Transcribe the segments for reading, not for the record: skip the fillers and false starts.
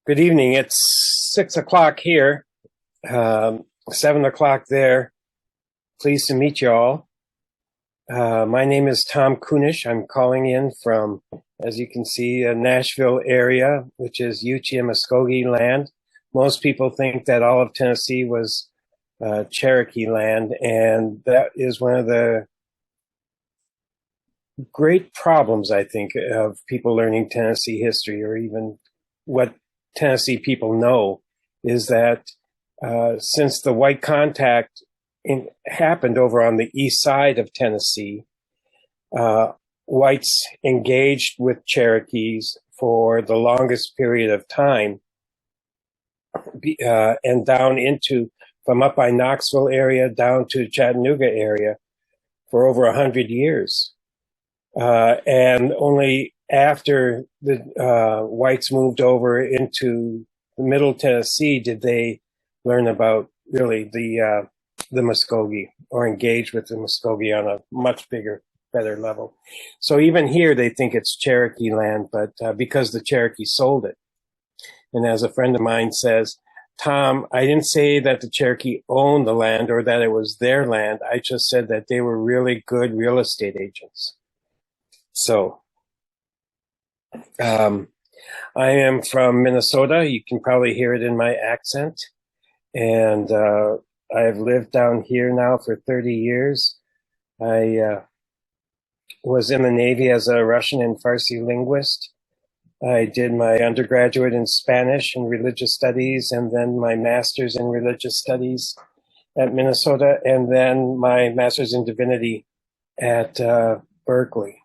Good evening. It's 6 o'clock here, 7 o'clock there. Pleased to meet you all. My name is Tom Kunesh. I'm calling in from, as you can see, Nashville area, which is Yuchi and Muskogee land. Most people think that all of Tennessee was Cherokee land, and that is one of the great problems, I think, of people learning Tennessee history, or even what Tennessee people know, is that since the white contact happened over on the east side of Tennessee, whites engaged with Cherokees for the longest period of time, and down into, from up by Knoxville area down to Chattanooga area for over 100 years. And only after the whites moved over into the middle Tennessee did they learn about really the Muskogee, or engage with the Muskogee on a much bigger, better level. So even here they think it's Cherokee land, but because the Cherokee sold it. And as a friend of mine says, Tom, I didn't say that the Cherokee owned the land or that it was their land. I just said that they were really good real estate agents. So I am from Minnesota. You can probably hear it in my accent. And I've lived down here now for 30 years. I was in the Navy as a Russian and Farsi linguist. I did my undergraduate in Spanish and religious studies, and then my master's in religious studies at Minnesota, and then my master's in divinity at Berkeley,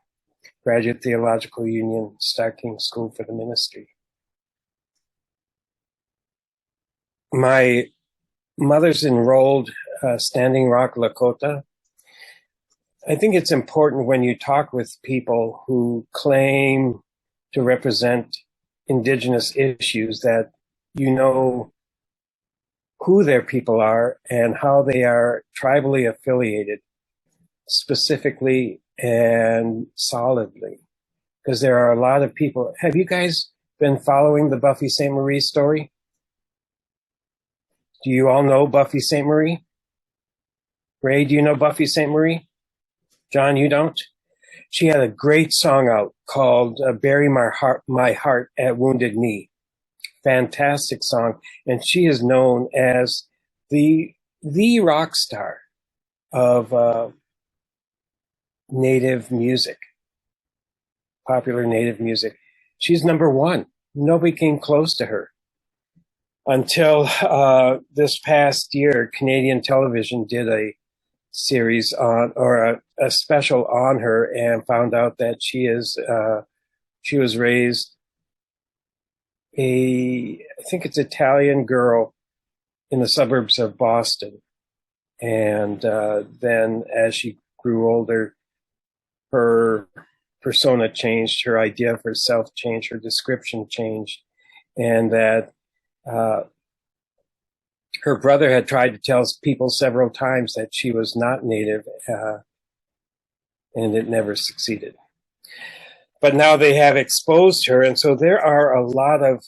Graduate Theological Union, Starking School for the Ministry. My mother's enrolled Standing Rock, Lakota. I think it's important when you talk with people who claim to represent Indigenous issues that you know who their people are and how they are tribally affiliated, specifically and solidly. Because there are a lot of people. Have you guys been following the Buffy St. Marie story? Do you all know Buffy St. Marie? Ray, do you know Buffy St. Marie? John, you don't? She had a great song out called Bury My Heart at Wounded Knee. Fantastic song. And she is known as the rock star of Native music, popular Native music. She's number one. Nobody came close to her. Until this past year, Canadian television did a series on, or a special on her, and found out that she was raised I think it's Italian girl in the suburbs of Boston. And then as she grew older, her persona changed, her idea of herself changed, her description changed, and that her brother had tried to tell people several times that she was not Native, and it never succeeded. But now they have exposed her, and so there are a lot of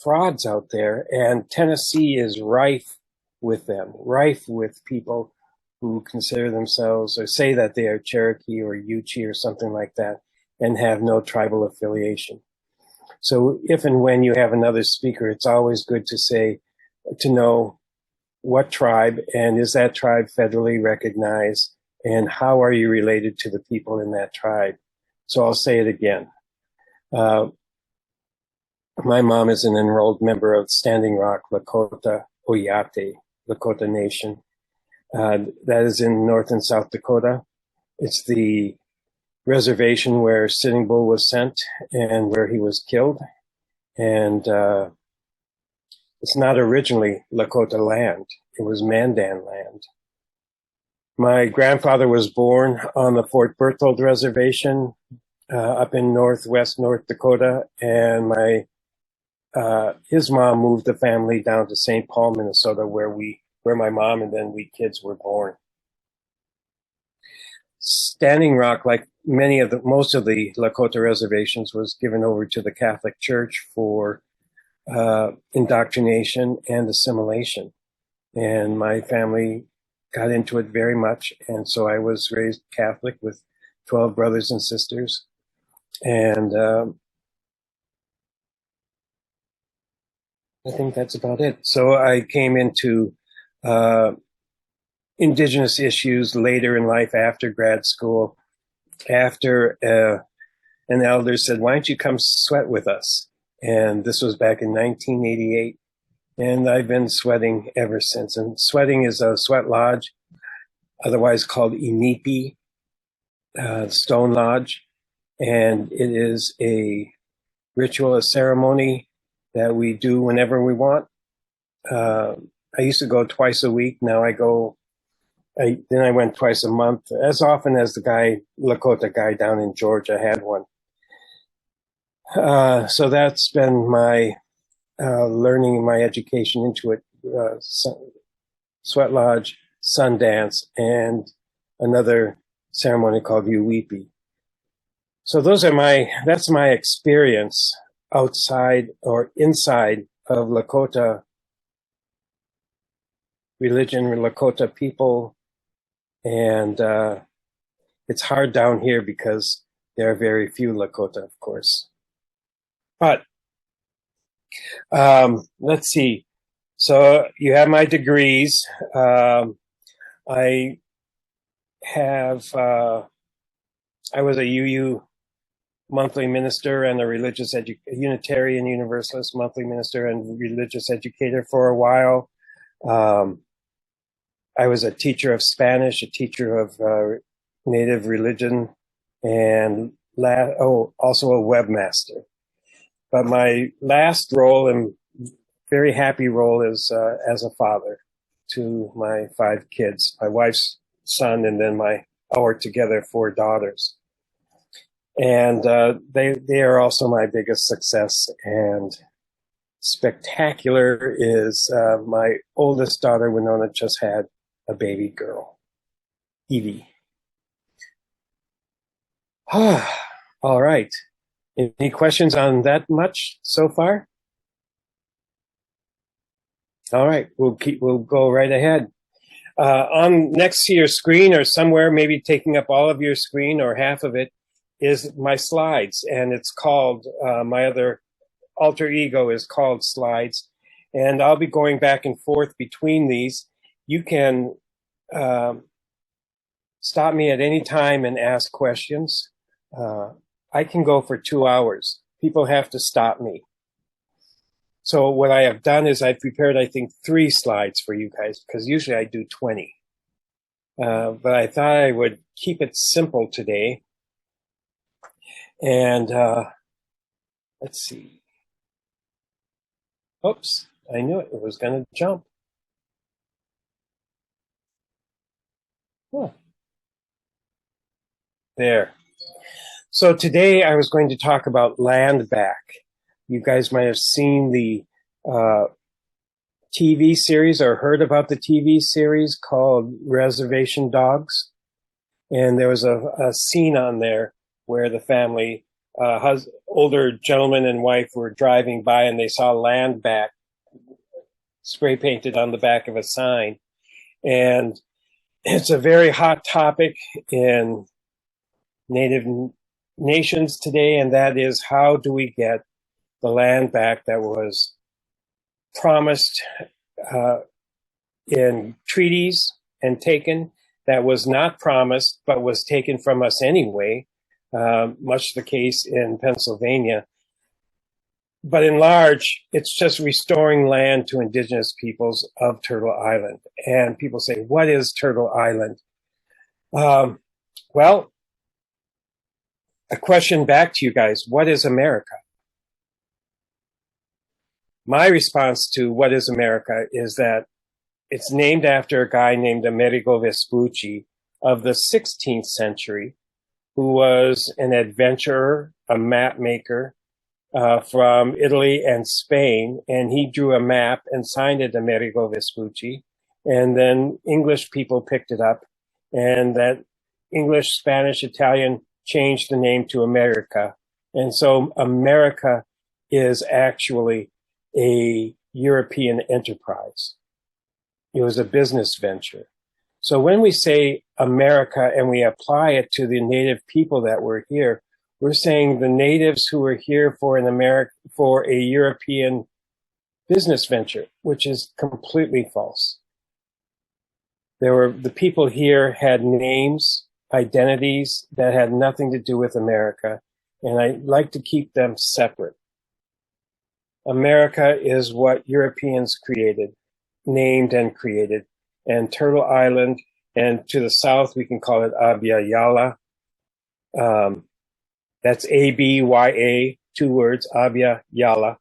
frauds out there, and Tennessee is rife with them, rife with people who consider themselves or say that they are Cherokee or Yuchi or something like that and have no tribal affiliation. So if and when you have another speaker, it's always good to know what tribe, and is that tribe federally recognized, and how are you related to the people in that tribe. So I'll say it again. My mom is an enrolled member of Standing Rock, Lakota, Oyate, Lakota Nation. That is in North and South Dakota. It's the reservation where Sitting Bull was sent and where he was killed. And it's not originally Lakota land. It was Mandan land. My grandfather was born on the Fort Berthold Reservation up in northwest North Dakota, and his mom moved the family down to St. Paul, Minnesota, where my mom and then we kids were born. Standing Rock, like most of the Lakota reservations, was given over to the Catholic Church for indoctrination and assimilation. And my family got into it very much. And so I was raised Catholic with 12 brothers and sisters. And I think that's about it. So I came into Indigenous issues later in life after grad school, after an elder said, "Why don't you come sweat with us?" And this was back in 1988. And I've been sweating ever since. And sweating is a sweat lodge, otherwise called Inipi, Stone Lodge. And it is a ritual, a ceremony that we do whenever we want. I used to go twice a week. Now then I went twice a month, as often as the Lakota guy down in Georgia had one. So that's been my learning, my education into it. Sweat Lodge, Sundance, and another ceremony called Uwipi. So that's my experience outside or inside of Lakota religion, Lakota people. And it's hard down here because there are very few Lakota, of course. But let's see. So you have my degrees. I was a UU monthly minister and a Unitarian Universalist monthly minister and religious educator for a while. I was a teacher of Spanish, a teacher of Native religion, and also a webmaster. But my last role and very happy role is as a father to my 5 kids, my wife's son, and then our together 4 daughters. And they are also my biggest success. And spectacular is my oldest daughter, Winona, just had a baby girl, Evie. All right. Any questions on that much so far? All right, we'll go right ahead. On next to your screen or somewhere, maybe taking up all of your screen or half of it, is my slides. And it's called, my other alter ego is called Slides. And I'll be going back and forth between these. You can stop me at any time and ask questions. I can go for 2 hours. People have to stop me. So what I have done is I've prepared, I think, 3 slides for you guys, because usually I do 20. But I thought I would keep it simple today. And let's see. Oops, I knew it was going to jump. Oh. There. So today I was going to talk about land back. You guys might have seen the TV series or heard about the TV series called Reservation Dogs. And there was a scene on there where the family, older gentleman and wife were driving by and they saw land back spray painted on the back of a sign. And it's a very hot topic in Native nations today, and that is, how do we get the land back that was promised in treaties and taken, that was not promised but was taken from us anyway, much the case in Pennsylvania. But in large, it's just restoring land to Indigenous peoples of Turtle Island. And people say, what is Turtle Island? Well, a question back to you guys, what is America? My response to what is America is that it's named after a guy named Amerigo Vespucci of the 16th century, who was an adventurer, a map maker from Italy and Spain. And he drew a map and signed it Amerigo Vespucci. And then English people picked it up, and that English, Spanish, Italian changed the name to America. And so America is actually a European enterprise. It was a business venture. So when we say America and we apply it to the native people that were here, we're saying the natives who were here for a European business venture, which is completely false. The people here had names, identities that had nothing to do with America, and I like to keep them separate. America is what Europeans created, named and created, and Turtle Island, and to the south we can call it Abya Yala. That's A-B-Y-A, 2 words, Abya Yala.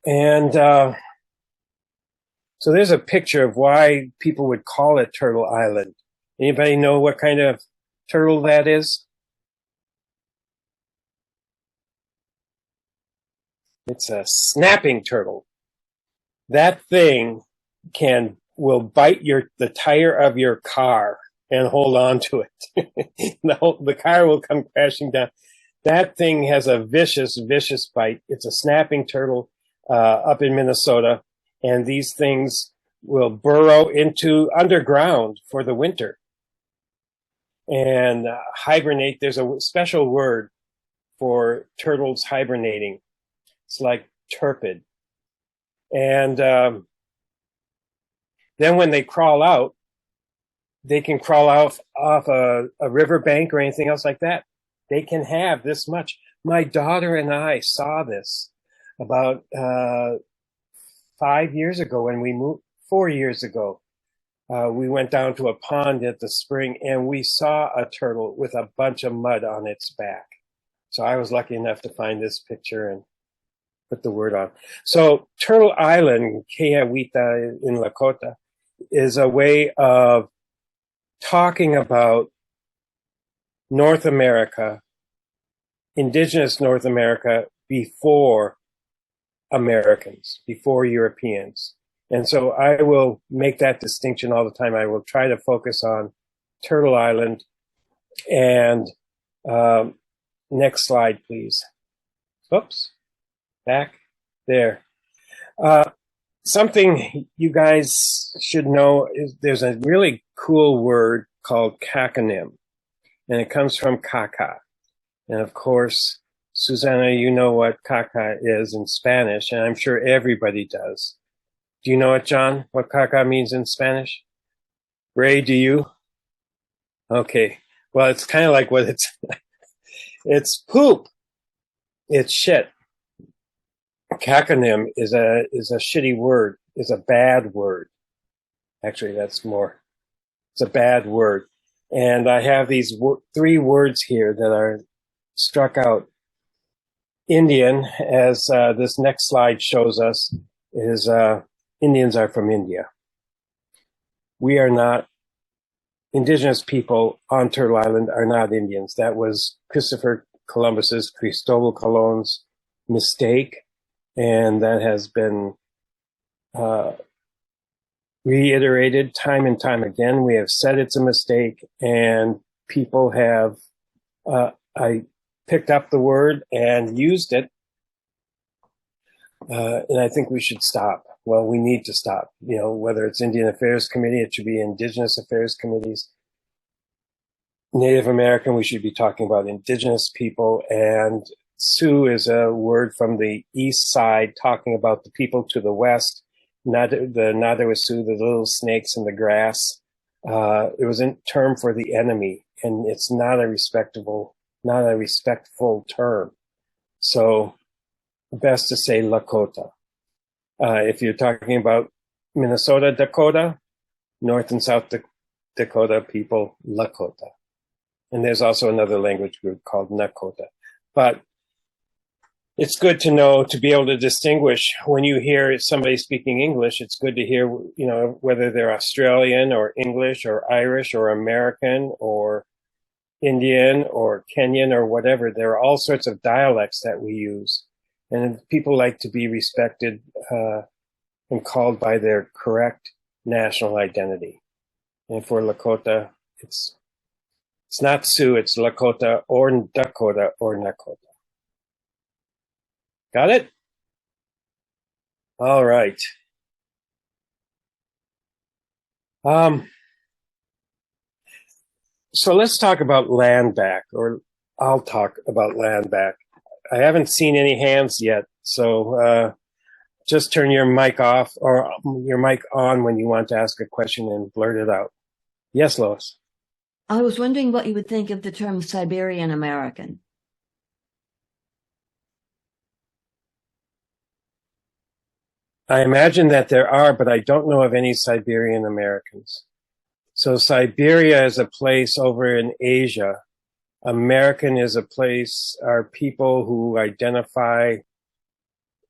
And so there's a picture of why people would call it Turtle Island. Anybody know what kind of turtle that is? It's a snapping turtle. That thing will bite the tire of your car and hold on to it. The car will come crashing down. That thing has a vicious, vicious bite. It's a snapping turtle up in Minnesota, and these things will burrow into underground for the winter and hibernate. There's a special word for turtles hibernating. It's like turpid. And then when they crawl out, they can crawl off a riverbank or anything else like that. They can have this much. My daughter and I saw this about 5 years ago when we moved, 4 years ago. We went down to a pond at the spring and we saw a turtle with a bunch of mud on its back. So I was lucky enough to find this picture and put the word on. So Turtle Island, Keawita in Lakota, is a way of talking about North America, indigenous North America before Americans, before Europeans. And so I will make that distinction all the time. I will try to focus on Turtle Island. And next slide, please. Oops, back there. Something you guys should know is there's a really cool word called kakanim, and it comes from kaka. And of course, Susanna, you know what kaka is in Spanish, and I'm sure everybody does. Do you know it, John, what kaka means in Spanish? Ray, do you? Okay. Well, it's kind of like what it's poop. It's shit. Kakanim is a shitty word, is a bad word. Actually, that's more. It's a bad word. And I have these 3 words here that are struck out. Indian, as this next slide shows us, is Indians are from India. We are not, indigenous people on Turtle Island are not Indians. That was Christopher Columbus's, Cristobal Colon's mistake. And that has been reiterated time and time again. We have said it's a mistake, and people have, I picked up the word and used it. And I think we should stop. Well, we need to stop. You know, whether it's Indian Affairs Committee, it should be Indigenous Affairs Committees. Native American, we should be talking about indigenous people. And Sioux is a word from the east side talking about the people to the west, not the Nadawasu, the little snakes in the grass. It was a term for the enemy, and it's not a respectful term. So best to say Lakota. If you're talking about Minnesota, Dakota, North and South Dakota people, Lakota. And there's also another language group called Nakota. But it's good to know, to be able to distinguish when you hear somebody speaking English. It's good to hear, you know, whether they're Australian or English or Irish or American or Indian or Kenyan or whatever. There are all sorts of dialects that we use. And people like to be respected and called by their correct national identity. And for Lakota, it's not Sioux, it's Lakota or Dakota or Nakota. Got it? All right. Um, so let's talk about land back, or I'll talk about land back. I haven't seen any hands yet, so just turn your mic off or your mic on when you want to ask a question and blurt it out. Yes, Lois. I was wondering what you would think of the term Siberian American. I imagine that there are, but I don't know of any Siberian Americans. So Siberia is a place over in Asia. American is a place, are people who identify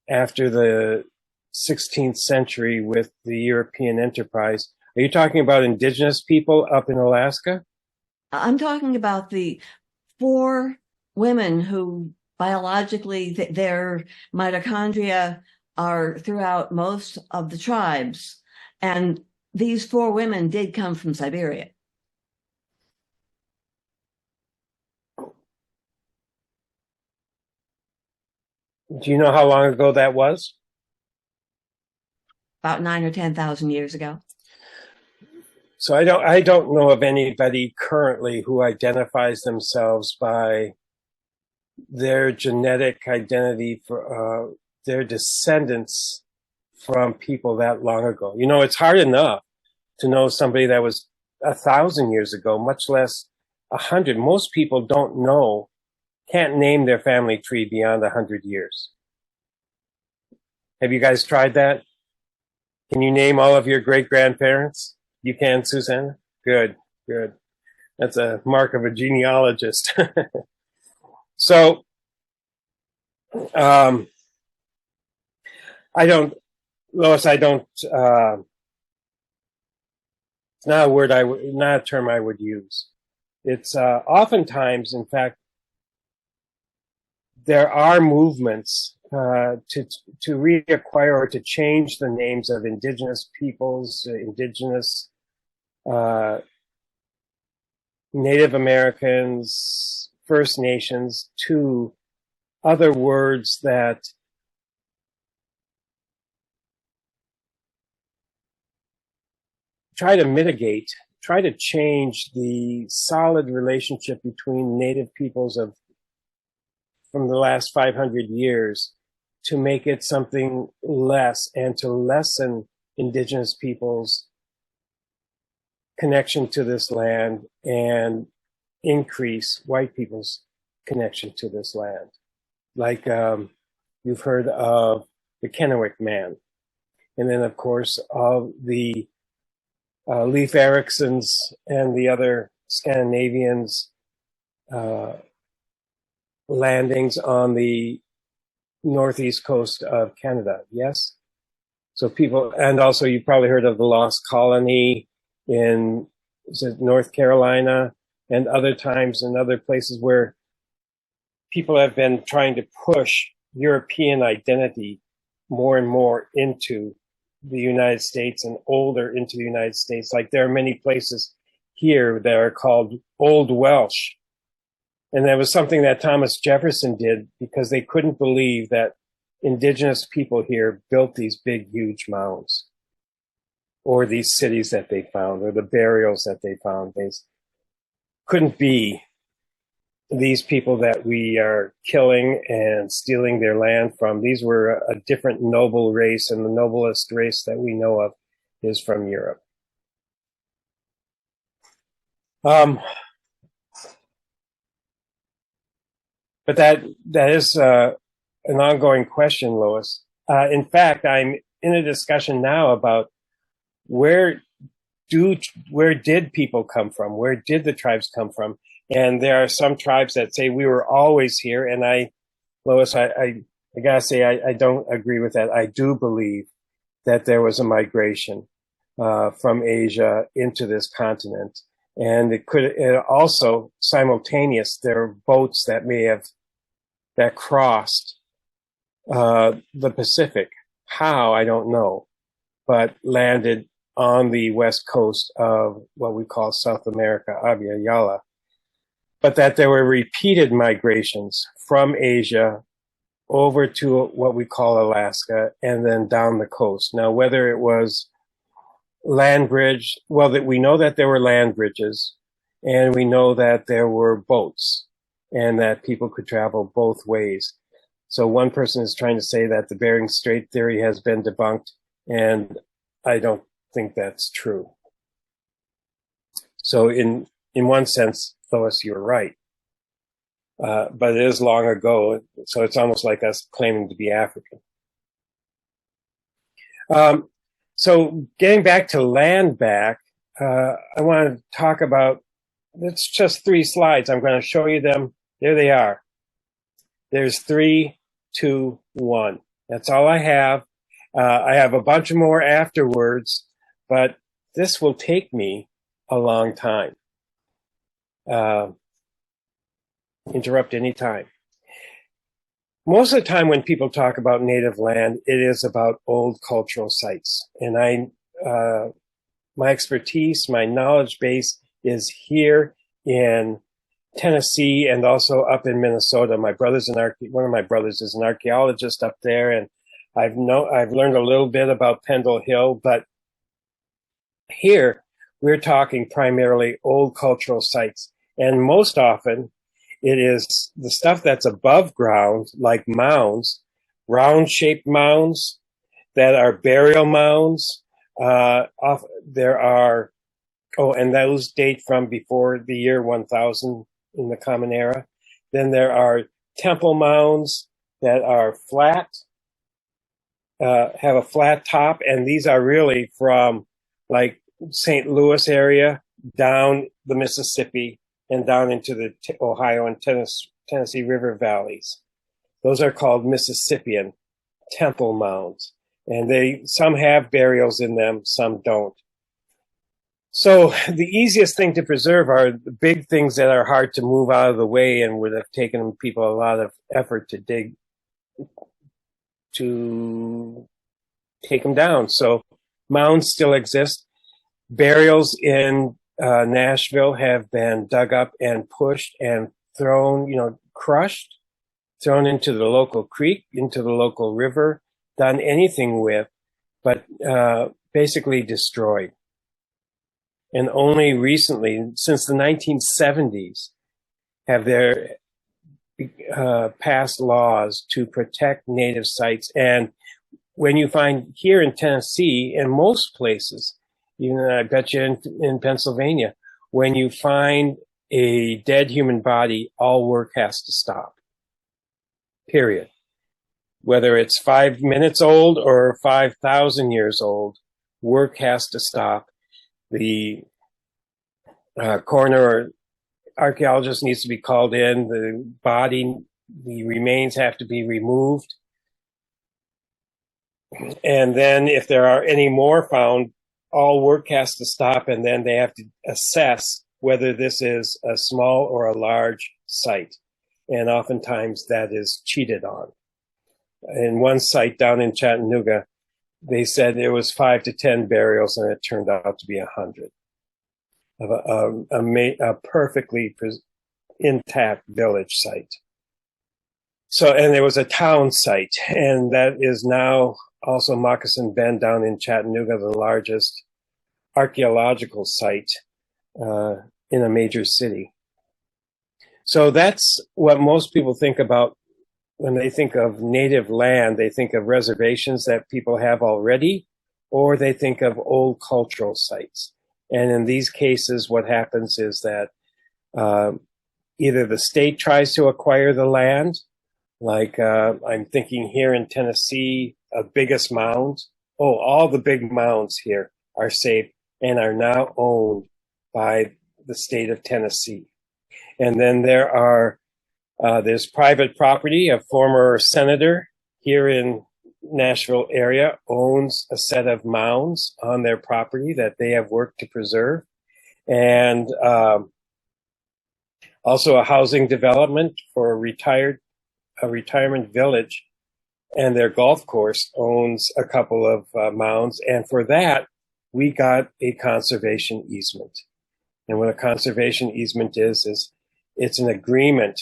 after the 16th century with the European enterprise. Are you talking about indigenous people up in Alaska? I'm talking about the 4 women who biologically their mitochondria are throughout most of the tribes. And these 4 women did come from Siberia. Do you know how long ago that was? About 9 or 10,000 years ago. So I don't know of anybody currently who identifies themselves by their genetic identity for their descendants from people that long ago. You know, it's hard enough to know somebody that was 1,000 years ago, much less 100. Most people don't know, can't name their family tree beyond 100 years. Have you guys tried that? Can you name all of your great-grandparents? You can, Susanna? Good, good. That's a mark of a genealogist. So, I don't, Lois, I don't, it's not a word not a term I would use. It's oftentimes, in fact, there are movements to reacquire or to change the names of indigenous peoples, indigenous Native Americans, First Nations, to other words that try to mitigate, try to change the solid relationship between Native peoples from the last 500 years to make it something less and to lessen indigenous peoples' connection to this land and increase white people's connection to this land. Like you've heard of the Kennewick Man. And then, of course, all the Leif Eriksons and the other Scandinavians landings on the northeast coast of Canada. Yes? So people, and also you've probably heard of the Lost Colony in North Carolina and other times in other places where people have been trying to push European identity more and more into the United States and older into the United States. Like there are many places here that are called Old Welsh. And that was something that Thomas Jefferson did because they couldn't believe that indigenous people here built these big, huge mounds or these cities that they found or the burials that they found. They couldn't be these people that we are killing and stealing their land from. These were a different noble race, and the noblest race that we know of is from Europe. But that is an ongoing question, Lois. In fact, I'm in a discussion now about where did people come from? Where did the tribes come from? And there are some tribes that say we were always here. And Lois, I gotta say, I don't agree with that. I do believe that there was a migration from Asia into this continent. And it also simultaneous, there are boats that crossed the Pacific. How, I don't know, but landed on the west coast of what we call South America, Abya Yala. But that there were repeated migrations from Asia over to what we call Alaska, and then down the coast. Now, whether it was land bridge, well, that we know that there were land bridges, and we know that there were boats, and that people could travel both ways. So one person is trying to say that the Bering Strait theory has been debunked, and I don't think that's true. So in one sense, Lois, you're right. But it is long ago, so it's almost like us claiming to be African. So getting back to land back, I want to talk about, it's just 3 slides. I'm going to show you them. There they are. There's 3, 2, 1. That's all I have. I have a bunch more afterwards, but this will take me a long time. Interrupt any time. Most of the time when people talk about native land, it is about old cultural sites. And my expertise, my knowledge base is here in Tennessee and also up in Minnesota. One of my brothers is an archaeologist up there, and I've learned a little bit about Pendle Hill, but here we're talking primarily old cultural sites. And most often it is the stuff that's above ground, like mounds, round-shaped mounds that are burial mounds. There are, and those date from before the year 1000 in the Common Era. Then there are temple mounds that are flat, have a flat top, and these are really from like St. Louis area down the Mississippi and down into the Ohio and Tennessee River valleys. Those are called Mississippian temple mounds. And some have burials in them, some don't. So the easiest thing to preserve are the big things that are hard to move out of the way and would have taken people a lot of effort to take them down. So mounds still exist. Burials in Nashville have been dug up and pushed and thrown, crushed, thrown into the local creek, into the local river, done anything with, but basically destroyed. And only recently, since the 1970s, have there passed laws to protect native sites. And when you find here in Tennessee, in most places, even I bet you in Pennsylvania, when you find a dead human body, all work has to stop. Period. Whether it's 5 minutes old or 5,000 years old, work has to stop. The coroner or archaeologist needs to be called in. The remains have to be removed. And then if there are any more found, all work has to stop, and then they have to assess whether this is a small or a large site. And oftentimes that is cheated on. In one site down in Chattanooga, they said there was 5 to 10 burials, and it turned out to be 100 of a perfectly intact village site. So, and there was a town site, and that is now also Moccasin Bend down in Chattanooga, the largest archaeological site in a major city. So that's what most people think about when they think of native land. They think of reservations that people have already, or they think of old cultural sites. And in these cases, what happens is that either the state tries to acquire the land, like I'm thinking here in Tennessee, biggest mound. All the big mounds here are saved and are now owned by the state of Tennessee. And then there's private property. A former senator here in Nashville area owns a set of mounds on their property that they have worked to preserve. And also a housing development for a retirement village, and their golf course owns a couple of mounds. And for that, we got a conservation easement. And what a conservation easement is it's an agreement.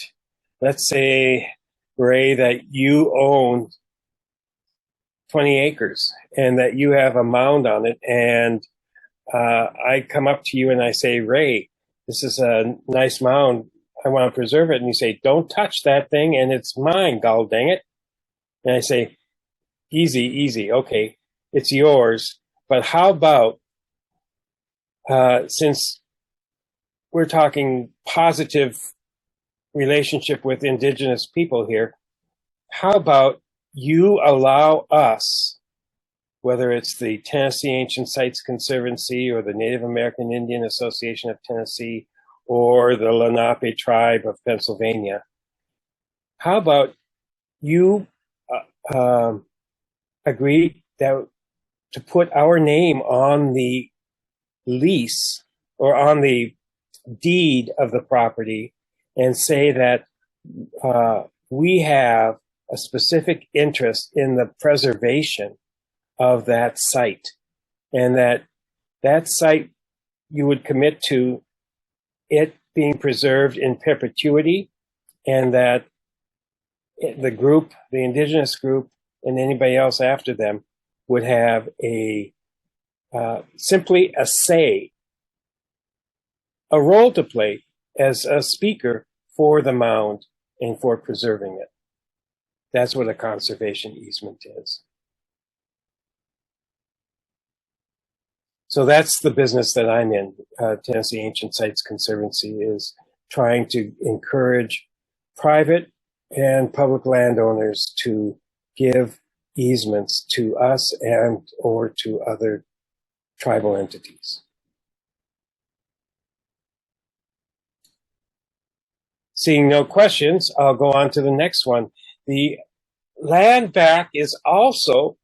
Let's say Ray, that you own 20 acres and that you have a mound on it. And I come up to you and I say, Ray, this is a nice mound. I want to preserve it. And you say, don't touch that thing. And it's mine, gall dang it. And I say, easy, easy. Okay, it's yours. But how about, since we're talking positive relationship with Indigenous people here, how about you allow us, whether it's the Tennessee Ancient Sites Conservancy or the Native American Indian Association of Tennessee or the Lenape tribe of Pennsylvania, how about you agree that to put our name on the lease or on the deed of the property and say that we have a specific interest in the preservation of that site, and that site you would commit to it being preserved in perpetuity, and that the group, the Indigenous group, and anybody else after them would have a simply a say, a role to play as a speaker for the mound and for preserving it. That's what a conservation easement is. So that's the business that I'm in. Tennessee Ancient Sites Conservancy is trying to encourage private and public landowners to give easements to us and or to other tribal entities. Seeing no questions, I'll go on to the next one. The land back is also,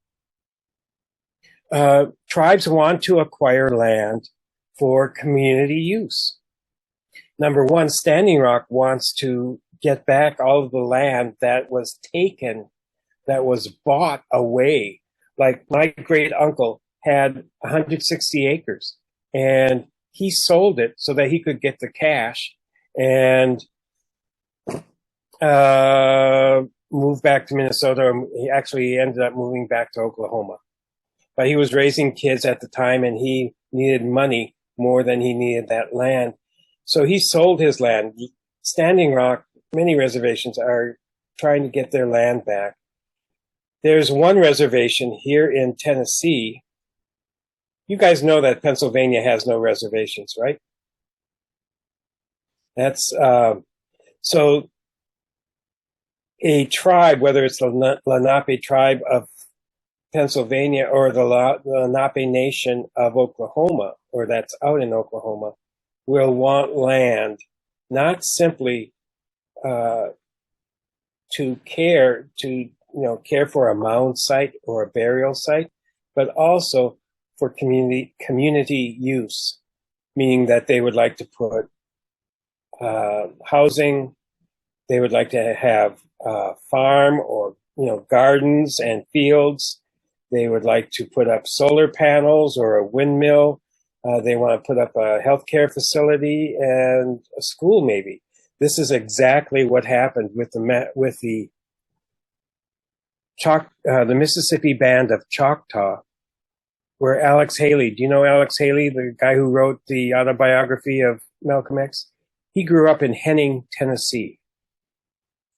tribes want to acquire land for community use. Number one, Standing Rock wants to get back all of the land that was taken, that was bought away. Like my great uncle had 160 acres and he sold it so that he could get the cash and moved back to Minnesota. He actually ended up moving back to Oklahoma. But he was raising kids at the time and he needed money more than he needed that land. So he sold his land. Standing Rock, many reservations are trying to get their land back. There's one reservation here in Tennessee. You guys know that Pennsylvania has no reservations, right? That's, so a tribe, whether it's the Lenape tribe of Pennsylvania or the Lenape Nation of Oklahoma, or that's out in Oklahoma, will want land, not simply to care for a mound site or a burial site, but also for community use, meaning that they would like to put housing, they would like to have farm or gardens and fields. They would like to put up solar panels or a windmill. They want to put up a healthcare facility and a school, maybe. This is exactly what happened with the Mississippi Band of Choctaw, where Alex Haley, do you know Alex Haley, the guy who wrote the autobiography of Malcolm X? He grew up in Henning, Tennessee.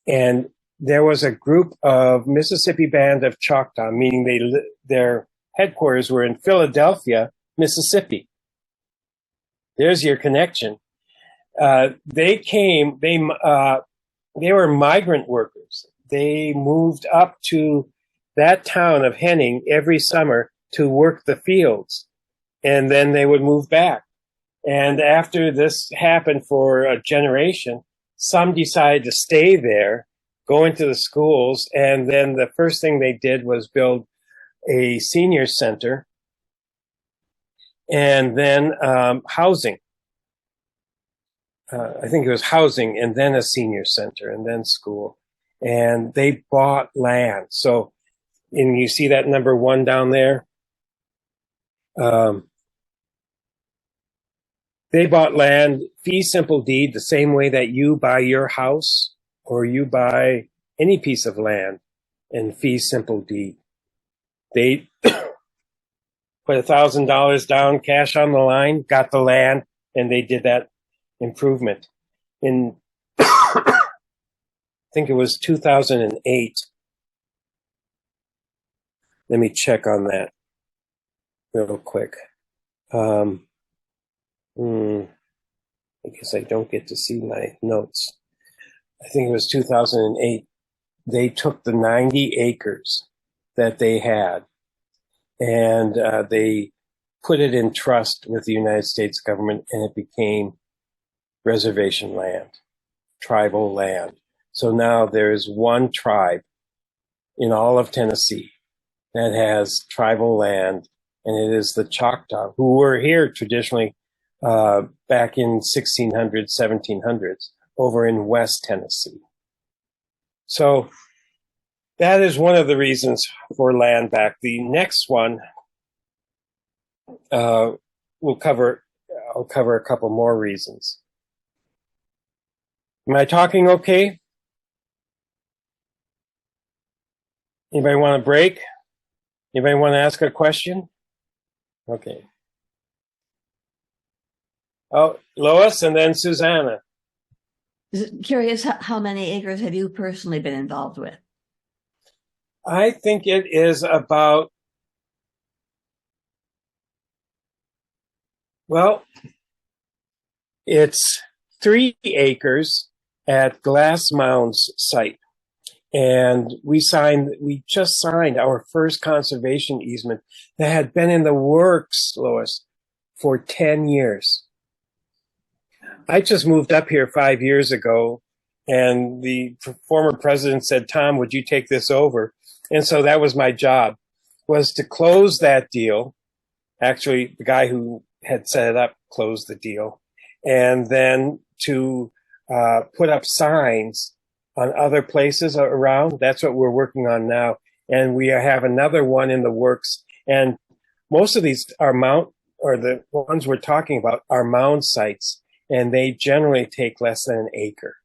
And there was a group of Mississippi Band of Choctaw, meaning their headquarters were in Philadelphia, Mississippi. There's your connection. They were migrant workers. They moved up to that town of Henning every summer to work the fields, and then they would move back. And after this happened for a generation, some decided to stay there, go into the schools, and then the first thing they did was build a senior center and then housing. I think it was housing and then a senior center and then school. And they bought land. So, and you see that number 1 down there? They bought land, fee simple deed, the same way that you buy your house or you buy any piece of land in fee simple deed. They put $1,000 down, cash on the line, got the land, and they did that improvement. In, I think it was 2008. Let me check on that real quick. I guess I don't get to see my notes. I think it was 2008. They took the 90 acres that they had and they put it in trust with the United States government, and it became reservation land, tribal land. So now there is one tribe in all of Tennessee that has tribal land, and it is the Choctaw, who were here traditionally back in 1600s, 1700s, over in West Tennessee. So that is one of the reasons for land back. The next one I'll cover a couple more reasons. Am I talking okay? Anybody want a break? Anybody want to ask a question? Okay. Oh, Lois and then Susanna. Curious, how many acres have you personally been involved with? I think it is about, well, it's 3 acres at Glass Mound's site. And we just signed our first conservation easement that had been in the works, Lois, for 10 years. I just moved up here 5 years ago, and the former president said, Tom, would you take this over? And so that was my job, was to close that deal. Actually, the guy who had set it up closed the deal. And then to put up signs on other places around. That's what we're working on now. And we have another one in the works. And most of these are the ones we're talking about are mound sites. And they generally take less than an acre.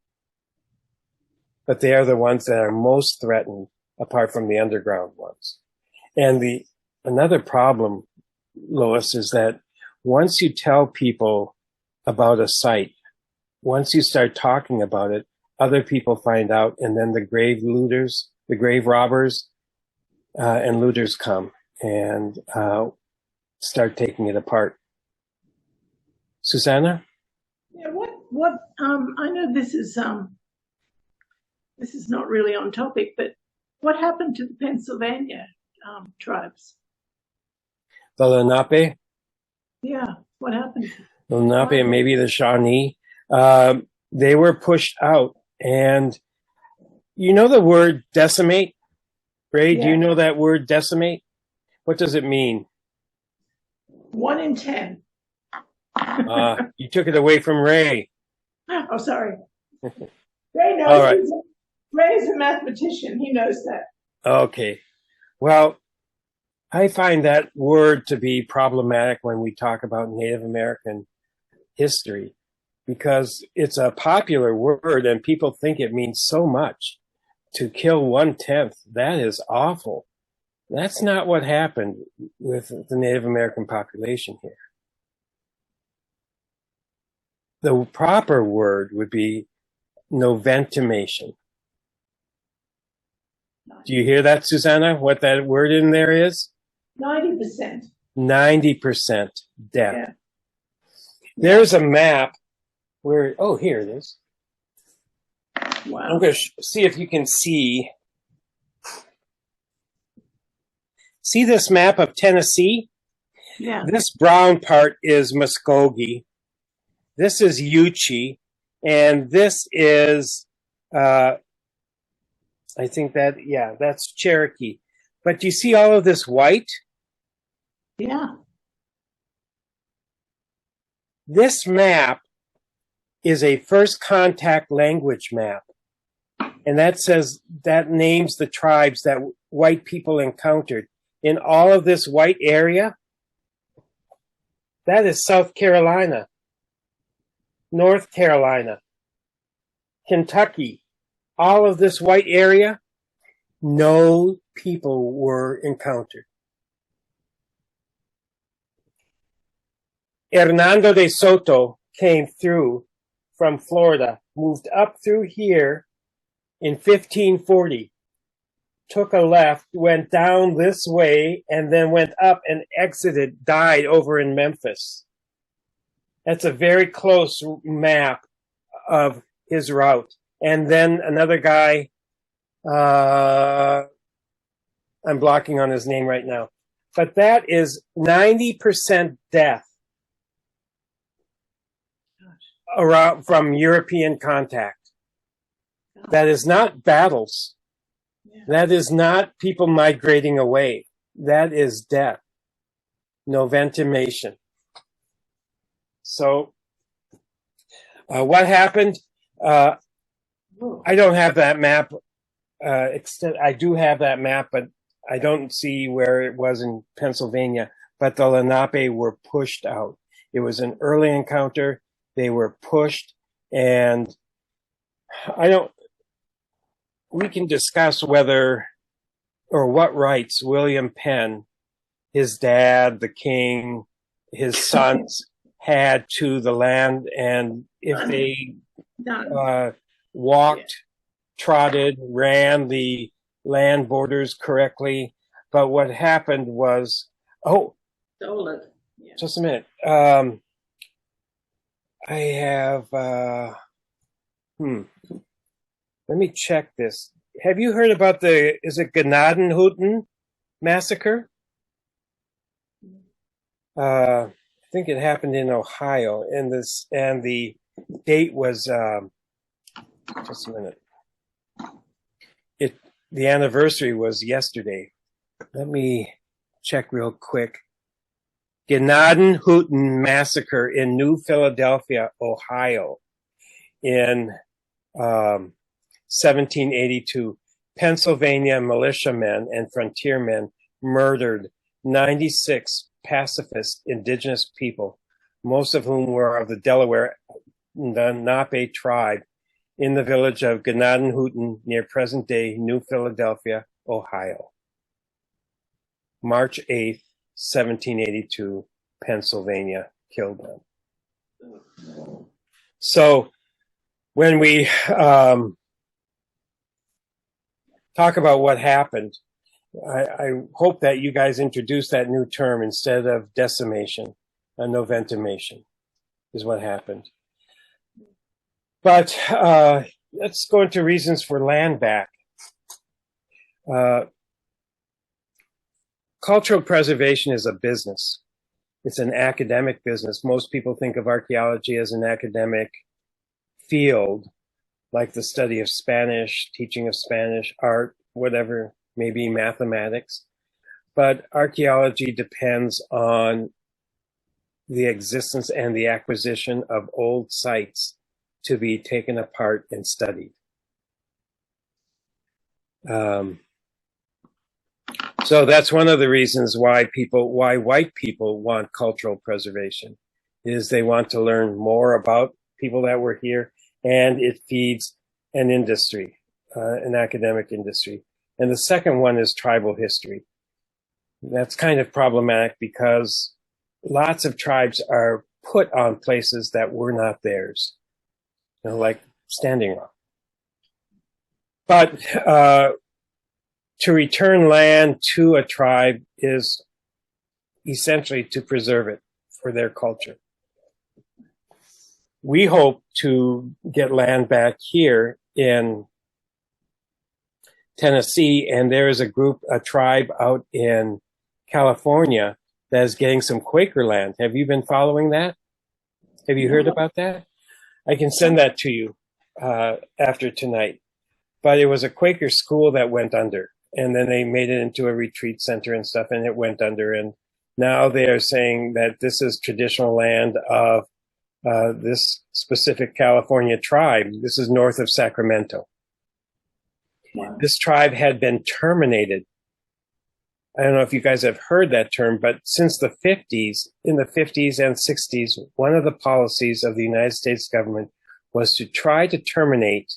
But they are the ones that are most threatened, apart from the underground ones. And another problem, Lois, is that once you tell people about a site, once you start talking about it, other people find out, and then the grave robbers, and looters come and start taking it apart. Susanna? Yeah, what I know this is not really on topic, but what happened to the Pennsylvania tribes? The Lenape? Yeah, what happened? The Lenape and maybe the Shawnee. They were pushed out. And you know the word decimate? Ray, yeah. Do you know that word decimate? What does it mean? 1 in 10. You took it away from Ray. Oh, sorry. Ray knows. All right. Ray's a mathematician. He knows that. Okay. Well, I find that word to be problematic when we talk about Native American history, because it's a popular word and people think it means so much. To kill 1/10, that is awful. That's not what happened with the Native American population here. The proper word would be noventimation. Do you hear that, Susanna? What that word in there is? 90%. 90% death. Yeah. There's a map where, oh, here it is. Wow. I'm going to see if you can see. See this map of Tennessee? Yeah. This brown part is Muskogee. This is Yuchi. And this is, I think that's Cherokee. But do you see all of this white? Yeah. This map is a first contact language map. And that names the tribes that white people encountered. In all of this white area, that is South Carolina, North Carolina, Kentucky, all of this white area, no people were encountered. Hernando de Soto came through from Florida, moved up through here in 1540, took a left, went down this way, and then went up and exited, died over in Memphis. That's a very close map of his route. And then another guy, I'm blocking on his name right now, but that is 90% death around from European contact. That is not battles. That is not people migrating away. That is death. No ventimation. So, what happened? I don't have that map. I do have that map, but I don't see where it was in Pennsylvania. But the Lenape were pushed out. It was an early encounter. They were pushed, and we can discuss whether or what rights William Penn, his dad, the king, his sons had to the land, and if they walked, trotted, ran the land borders correctly. But what happened was, stole it. Yeah. Just a minute. I have, let me check this. Have you heard about is it Gnadenhutten massacre? I think it happened in Ohio, and the date was, just a minute. The anniversary was yesterday. Let me check real quick. Gnadenhutten massacre in New Philadelphia, Ohio, in 1782. Pennsylvania militiamen and frontiermen murdered 96 pacifist indigenous people, most of whom were of the Delaware Lenape tribe, in the village of Gnadenhutten near present-day New Philadelphia, Ohio. March 8th, 1782, Pennsylvania killed them. So when we talk about what happened, I hope that you guys introduce that new term instead of decimation, no ventimation is what happened. But let's go into reasons for land back. Cultural preservation is a business. It's an academic business. Most people think of archaeology as an academic field, like the study of Spanish, teaching of Spanish, art, whatever, maybe mathematics. But archaeology depends on the existence and the acquisition of old sites to be taken apart and studied. So that's one of the reasons why white people want cultural preservation, is they want to learn more about people that were here, and it feeds an industry, an academic industry. And the second one is tribal history. That's kind of problematic because lots of tribes are put on places that were not theirs, like Standing Rock. But to return land to a tribe is essentially to preserve it for their culture. We hope to get land back here in Tennessee, and there is a tribe out in California that is getting some Quaker land. Have you been following that? Have you heard about that? I can send that to you after tonight. But it was a Quaker school that went under, and then they made it into a retreat center and stuff, and it went under. And now they are saying that this is traditional land of this specific California tribe. This is north of Sacramento. Wow. This tribe had been terminated. I don't know if you guys have heard that term, but since the 50s, in the 50s and 60s, one of the policies of the United States government was to try to terminate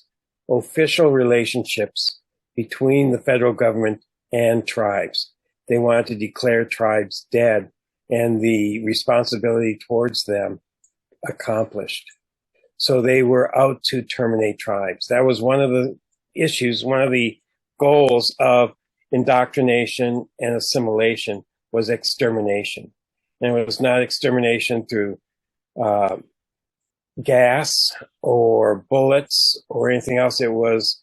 official relationships between the federal government and tribes. They wanted to declare tribes dead and the responsibility towards them accomplished. So they were out to terminate tribes. That was one of the issues, one of the goals of indoctrination and assimilation was extermination. And it was not extermination through gas or bullets or anything else. It was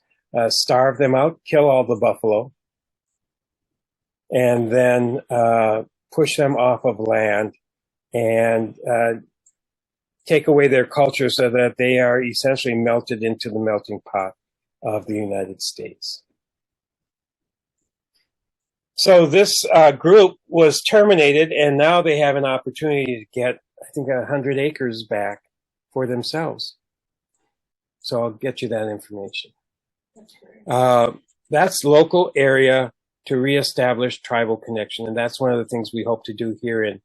starve them out, kill all the buffalo, and then push them off of land and take away their culture so that they are essentially melted into the melting pot of the United States. So this group was terminated, and now they have an opportunity to get, I think, 100 acres back for themselves. So I'll get you that information. That's great. That's local area to reestablish tribal connection, and that's one of the things we hope to do here in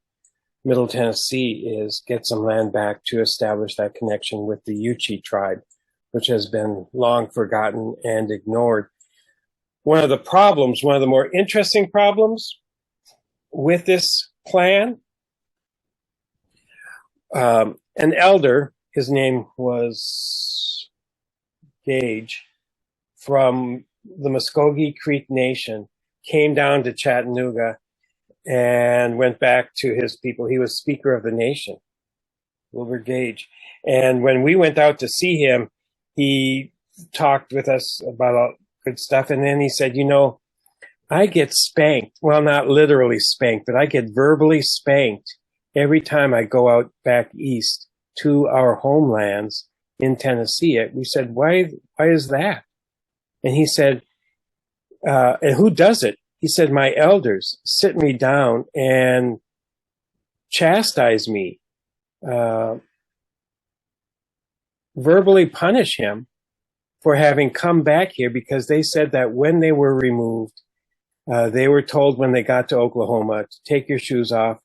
Middle Tennessee is get some land back to establish that connection with the Yuchi tribe, which has been long forgotten and ignored. One of the problems, one of the more interesting problems with this plan, an elder, his name was Gage, from the Muskogee Creek Nation, came down to Chattanooga and went back to his people. He was Speaker of the Nation, Wilbur Gage. And when we went out to see him, he talked with us about all good stuff. And then he said, you know, I get spanked. Well, not literally spanked, but I get verbally spanked every time I go out back east to our homelands in Tennessee. We said, why is that? And he said, and who does it? He said, my elders sit me down and chastise me, verbally punish him for having come back here because they said that when they were removed, they were told when they got to Oklahoma to take your shoes off,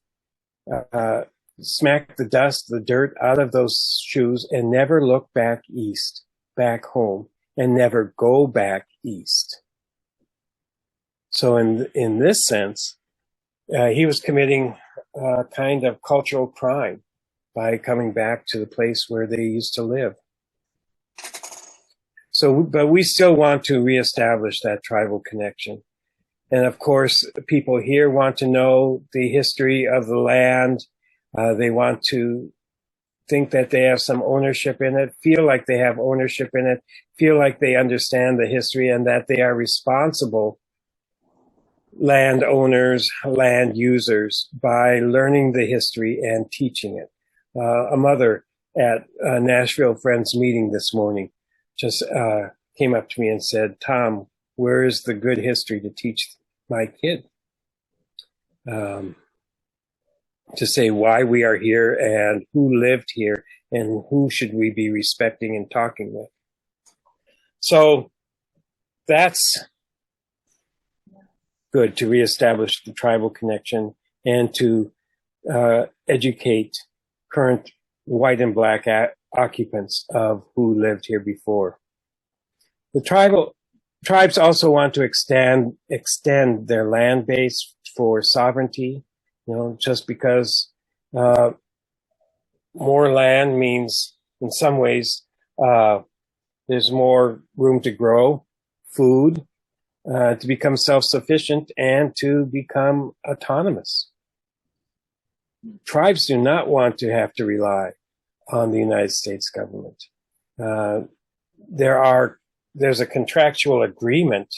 smack the dust, the dirt out of those shoes and never look back east, back home, and never go back east. So in this sense, he was committing a kind of cultural crime by coming back to the place where they used to live. So, but we still want to reestablish that tribal connection. And of course, people here want to know the history of the land. They want to think that they have some ownership in it, feel like they have ownership in it, feel like they understand the history and that they are responsible landowners, land users by learning the history and teaching it. A mother at a Nashville Friends meeting this morning just came up to me and said, Tom, where is the good history to teach my kid? To say why we are here and who lived here and who should we be respecting and talking with. So that's good to reestablish the tribal connection and to educate current white and black occupants of who lived here before. The tribes also want to extend their land base for sovereignty. You know, just because more land means, in some ways, there's more room to grow food, to become self-sufficient, and to become autonomous. Tribes do not want to have to rely on the United States government. There's a contractual agreement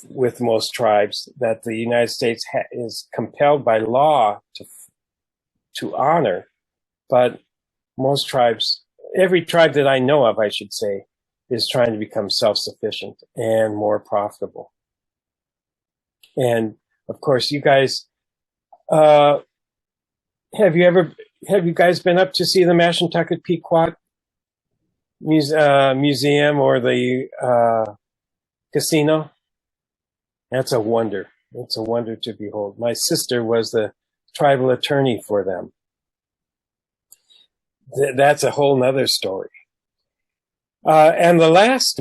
with most tribes that the United States is compelled by law to honor, but most tribes, every tribe that I know of, I should say, is trying to become self-sufficient and more profitable. And of course, you guys, have you guys been up to see the Mashantucket Pequot Museum or the casino? That's a wonder. It's a wonder to behold. My sister was the tribal attorney for them. That's a whole nother story. And the last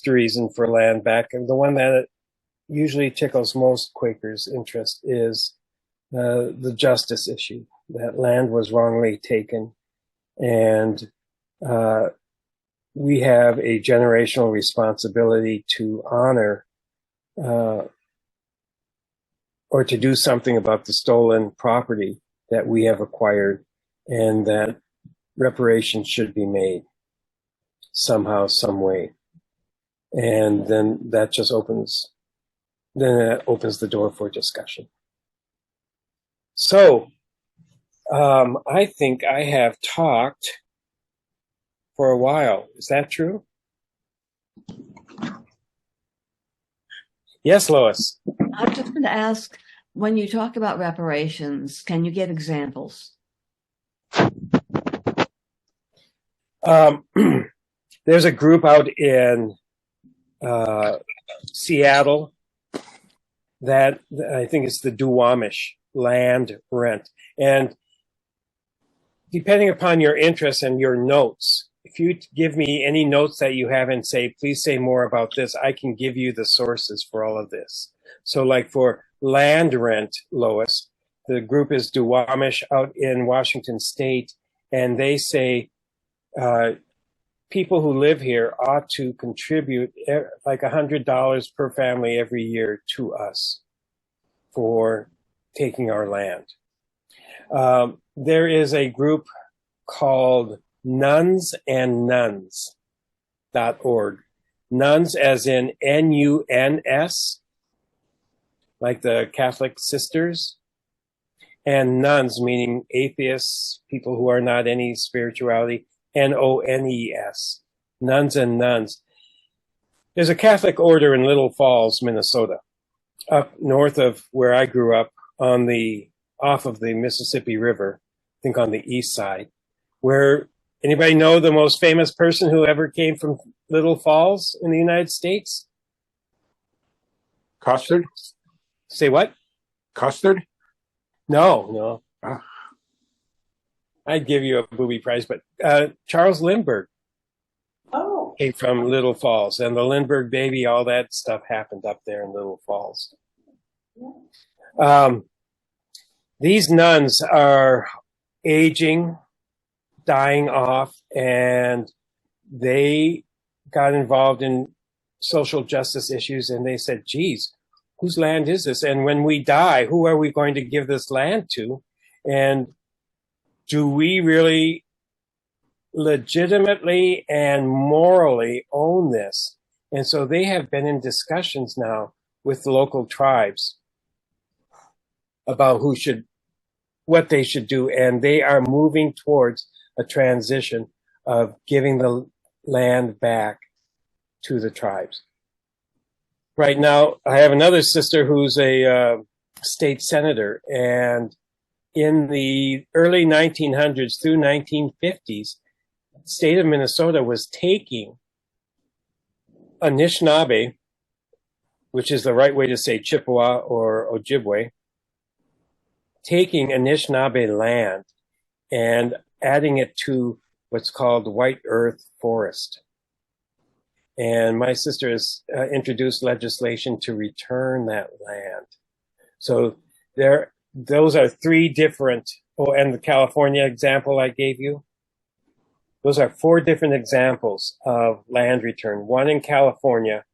reason for land back, and the one that usually tickles most Quakers' interest, is the justice issue, that land was wrongly taken. And we have a generational responsibility to honor or to do something about the stolen property that we have acquired, and that reparations should be made somehow, some way. And then that just opens the door for discussion. So I think I have talked for a while. Is that true? Yes, Lois. I was just going to ask, when you talk about reparations, can you give examples? There's a group out in Seattle that I think it's the Duwamish land rent. And depending upon your interest and your notes, if you give me any notes that you have and say, please say more about this, I can give you the sources for all of this. So like for land rent, Lois, the group is Duwamish out in Washington State, and they say people who live here ought to contribute like $100 per family every year to us for taking our land. There is a group called nunsandnuns.org. Nuns as in N-U-N-S, like the Catholic sisters, and nuns meaning atheists, people who are not any spirituality, N-O-N-E-S, nuns and nuns. There's a Catholic order in Little Falls, Minnesota, up north of where I grew up off of the Mississippi River, I think on the east side, where anybody know the most famous person who ever came from Little Falls in the United States? Custard? Say what? Custard? No. Ah. I'd give you a booby prize, but Charles Lindbergh Oh, came from Little Falls, and the Lindbergh baby, all that stuff happened up there in Little Falls. These nuns are aging, dying off, and they got involved in social justice issues, and they said, geez, whose land is this? And when we die, who are we going to give this land to? And do we really legitimately and morally own this? And so they have been in discussions now with the local tribes about what they should do. And they are moving towards a transition of giving the land back to the tribes. Right now, I have another sister who's a state senator, and in the early 1900s through 1950s, the state of Minnesota was taking Anishinaabe, which is the right way to say Chippewa or Ojibwe, taking Anishinaabe land and adding it to what's called white earth forest. And my sister has introduced legislation to return that land. So those are three different, and the California example I gave you, those are four different examples of land return. One in California,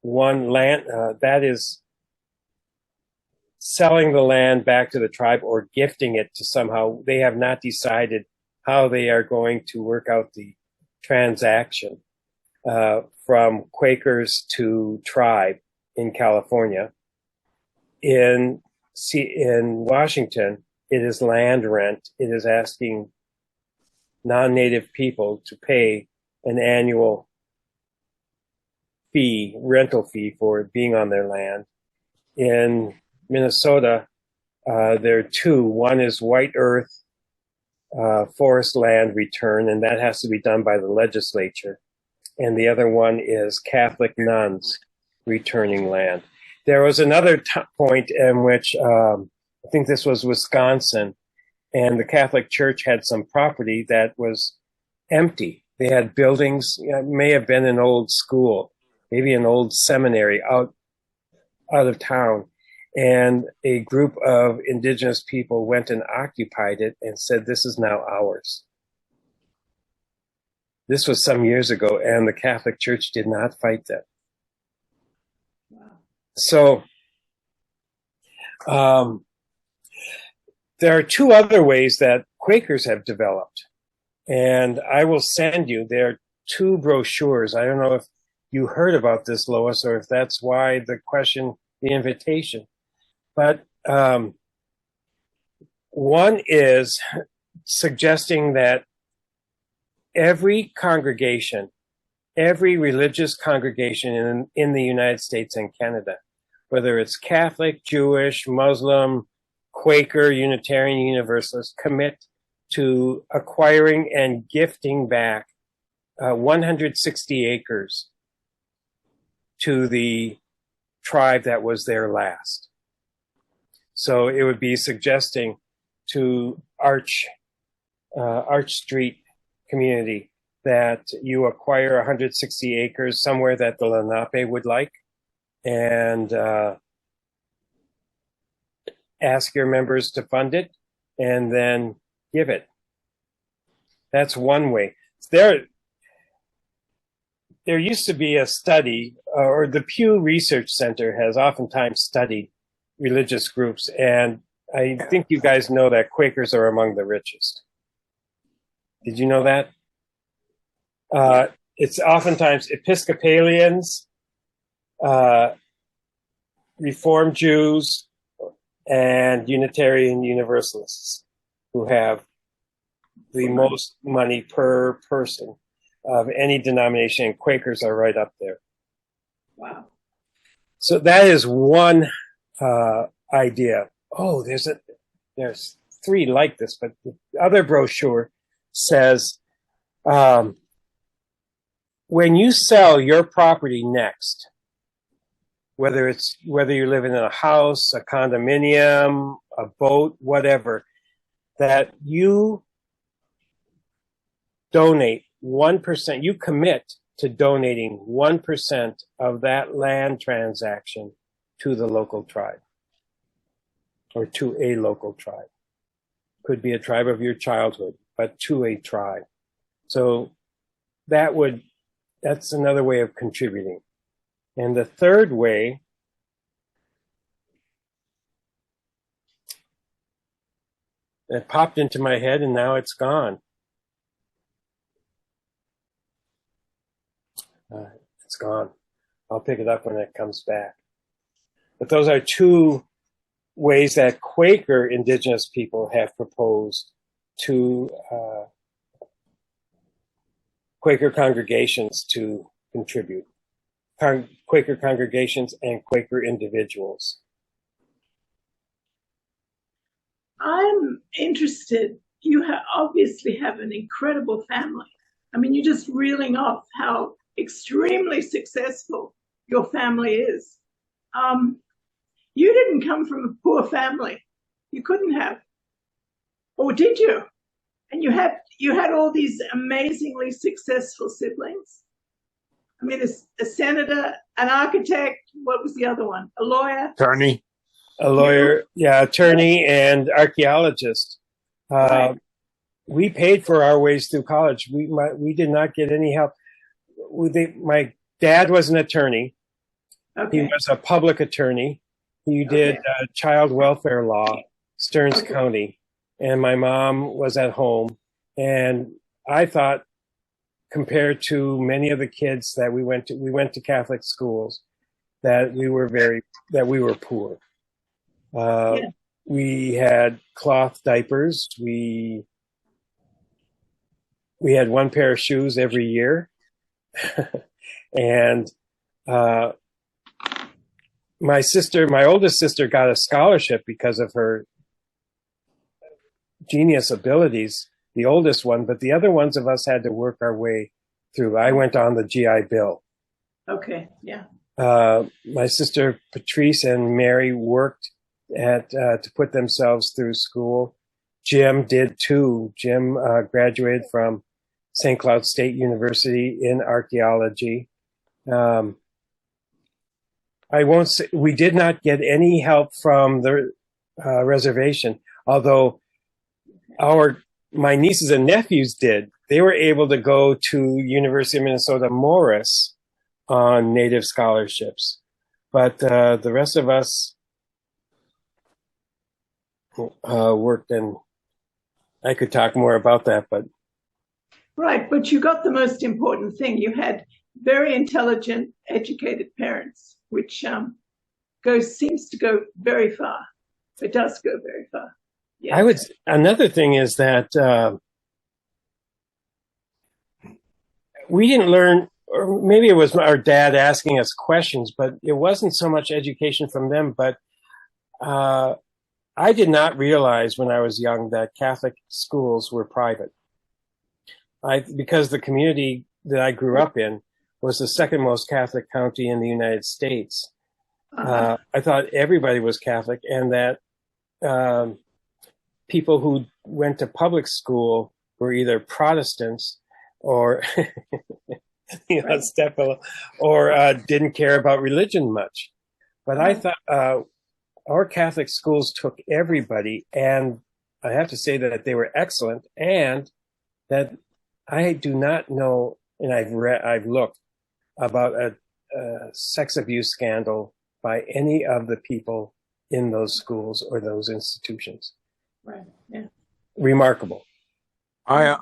one land, that is selling the land back to the tribe or gifting it to somehow. They have not decided how they are going to work out the transaction from Quakers to tribe in California. In Washington, it is land rent. It is asking non-native people to pay an annual rental fee for being on their land. In Minnesota, there are two. One is white earth forest land return, and that has to be done by the legislature. And the other one is Catholic nuns returning land. There was another point in which I think this was Wisconsin, and the Catholic Church had some property that was empty. They had buildings. It may have been an old school, maybe an old seminary out of town. And a group of indigenous people went and occupied it and said, this is now ours. This was some years ago, and the Catholic Church did not fight them. So there are two other ways that Quakers have developed. And I will send you, there are two brochures. I don't know if you heard about this, Lois, or if that's why the question, the invitation. But one is suggesting that every congregation, every religious congregation in the United States and Canada, whether it's Catholic, Jewish, Muslim, Quaker, Unitarian, Universalist, commit to acquiring and gifting back 160 acres to the tribe that was there last. So it would be suggesting to Arch Street community that you acquire 160 acres somewhere that the Lenape would like, and ask your members to fund it, and then give it. That's one way. There used to be a study, or the Pew Research Center has oftentimes studied religious groups, and I think you guys know that Quakers are among the richest. Did you know that? It's oftentimes Episcopalians, Reformed Jews, and Unitarian Universalists who have the most money per person of any denomination. Quakers are right up there. Wow. So that is one idea. Oh, there's three like this, but the other brochure says, when you sell your property next, whether you live in a house, a condominium, a boat, whatever, that you donate 1%, you commit to donating 1% of that land transaction to the local tribe, or to a local tribe. Could be a tribe of your childhood, but to a tribe. So that's another way of contributing. And the third way that popped into my head and now it's gone. It's gone. I'll pick it up when it comes back. But those are two ways that Quaker indigenous people have proposed to Quaker congregations to contribute. Quaker congregations and Quaker individuals. I'm interested. You obviously have an incredible family. I mean, you're just reeling off how extremely successful your family is. You didn't come from a poor family. You couldn't have. Or did you? And you had all these amazingly successful siblings. I mean, a senator, an architect, what was the other one? A lawyer? Attorney. A lawyer, yeah, attorney and archaeologist. Right. We paid for our ways through college. We did not get any help. My dad was an attorney. Okay. He was a public attorney. He did child welfare law, Stearns County. And my mom was at home. And I thought, compared to many of the kids that we went to Catholic schools, that we were poor. We had cloth diapers. We had one pair of shoes every year. And my oldest sister got a scholarship because of her genius abilities, the oldest one, but the other ones of us had to work our way through. I went on the GI Bill. Okay, yeah. My sister Patrice and Mary worked to put themselves through school. Jim did too. Jim graduated from St. Cloud State University in archaeology. I won't say, we did not get any help from the reservation, although my nieces and nephews did. They were able to go to University of Minnesota Morris on Native scholarships, but the rest of us worked, and I could talk more about that, but right. But you got the most important thing. You had very intelligent, educated parents, which seems to go very far. It does go very far. Yes. Another thing is that we didn't learn, or maybe it was our dad asking us questions, but it wasn't so much education from them. But I did not realize when I was young that Catholic schools were private. Because the community that I grew up in was the second most Catholic county in the United States. I thought everybody was Catholic, and that people who went to public school were either Protestants or or didn't care about religion much. But I thought our Catholic schools took everybody, and I have to say that they were excellent, and that I do not know, and I've looked about a sex abuse scandal by any of the people in those schools or those institutions. Right. Yeah. Remarkable. I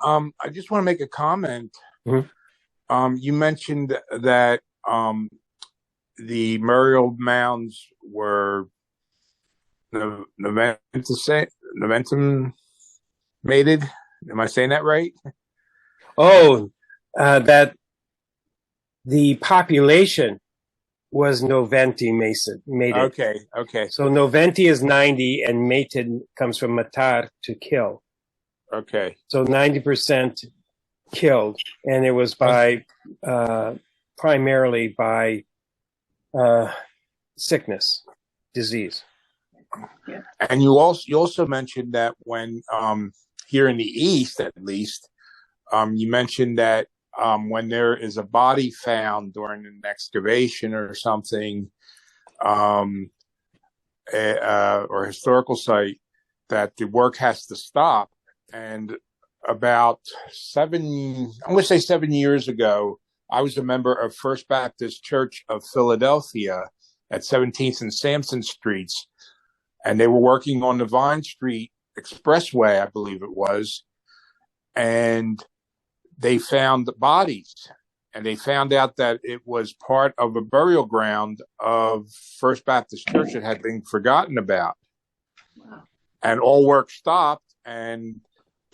just want to make a comment. Mm-hmm. You mentioned that the burial mounds were Noventum mated. Am I saying that right? Oh, that the population was Noventi mated. Okay. So Noventi is 90, and mated comes from matar, to kill. Okay. So 90% killed, and it was by primarily by sickness, disease. Yeah. And you also mentioned that when here in the East, at least, you mentioned that when there is a body found during an excavation or something, or historical site, that the work has to stop. And about 7 years ago, I was a member of First Baptist Church of Philadelphia at 17th and Sampson Streets, and they were working on the Vine Street Expressway, I believe it was, and they found the bodies, and they found out that it was part of a burial ground of First Baptist Church that had been forgotten about. Wow. And all work stopped, and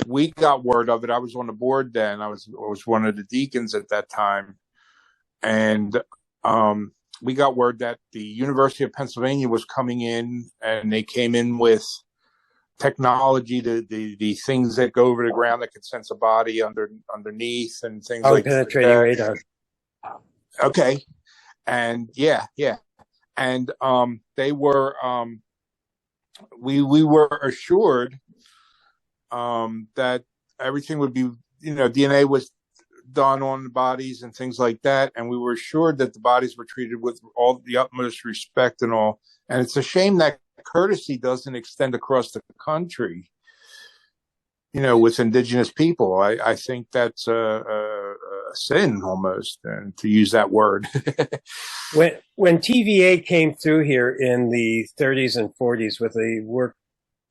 we got word of it. I was on the board then. I was one of the deacons at that time, and we got word that the University of Pennsylvania was coming in, and they came in with technology, the things that go over the ground that can sense a body underneath and things like that. Penetrating radar. Okay. And yeah. And they were we were assured that everything would be, DNA was done on the bodies and things like that, and we were assured that the bodies were treated with all the utmost respect and all. And it's a shame that courtesy doesn't extend across the country, with Indigenous people. I think that's a sin almost, and to use that word. When TVA came through here in the 30s and 40s with the work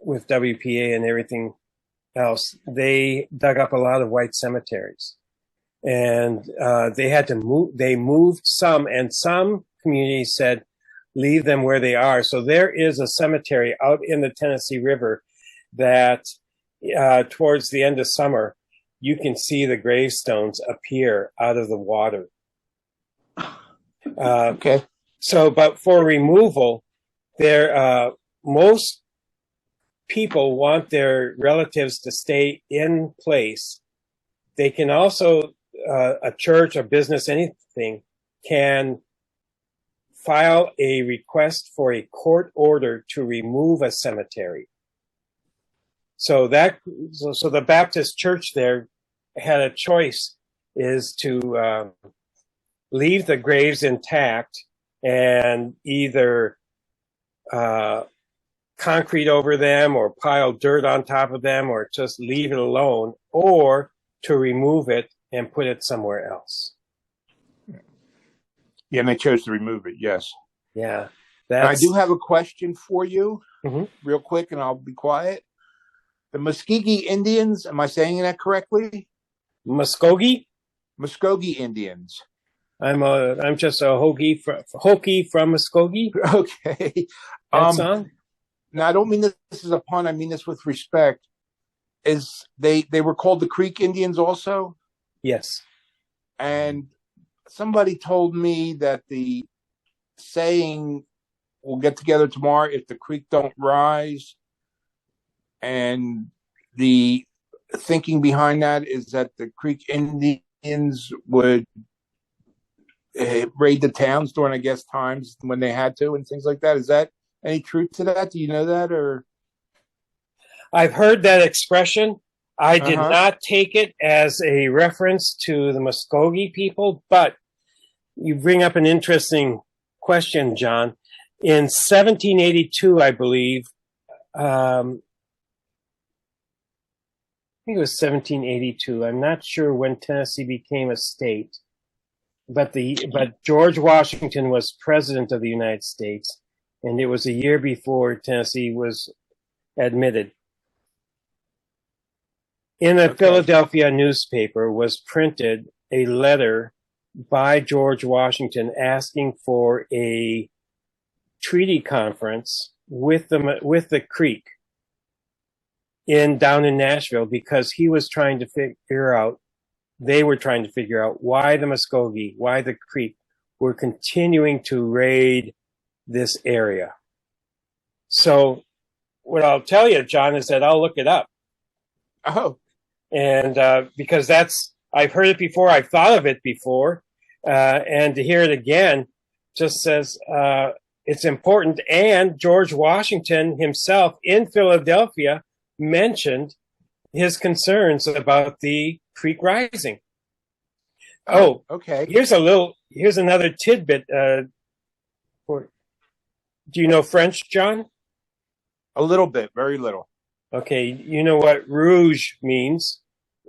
with WPA and everything else, they dug up a lot of white cemeteries, and they had to move. They moved some, and some communities said, leave them where they are. So there is a cemetery out in the Tennessee River that towards the end of summer, you can see the gravestones appear out of the water. Okay. So, but for removal, most people want their relatives to stay in place. They can also, a church, a business, anything, can file a request for a court order to remove a cemetery. So the Baptist church there had a choice, is to leave the graves intact and either concrete over them or pile dirt on top of them or just leave it alone, or to remove it and put it somewhere else. Yeah, and they chose to remove it, yes. Yeah. I do have a question for you, Mm-hmm. real quick, and I'll be quiet. The Muskogee Indians, am I saying that correctly? Muskogee? Muskogee Indians. I'm just a Hokie from Muskogee. Okay. That song? Now, I don't mean this is a pun. I mean this with respect. Is they were called the Creek Indians also? Yes. And somebody told me that the saying, "We'll get together tomorrow if the creek don't rise," and the thinking behind that is that the Creek Indians would raid the towns during, I guess, times when they had to and things like that. Is that any truth to that? Do you know that? Or I've heard that expression. I did not take it as a reference to the Muskogee people, but you bring up an interesting question, John. In 1782, I believe, I think it was 1782. I'm not sure when Tennessee became a state, but George Washington was president of the United States, and it was a year before Tennessee was admitted. In a Philadelphia newspaper was printed a letter by George Washington asking for a treaty conference with the Creek down in Nashville, because they were trying to figure out why the Muskogee, why the Creek were continuing to raid this area. So what I'll tell you, John, is that I'll look it up. Oh. And because I've heard it before, I've thought of it before, and to hear it again just says it's important. And George Washington himself in Philadelphia mentioned his concerns about the Creek rising. Oh, okay. Here's another tidbit. Do you know French, John? A little bit, very little. Okay, you know what rouge means?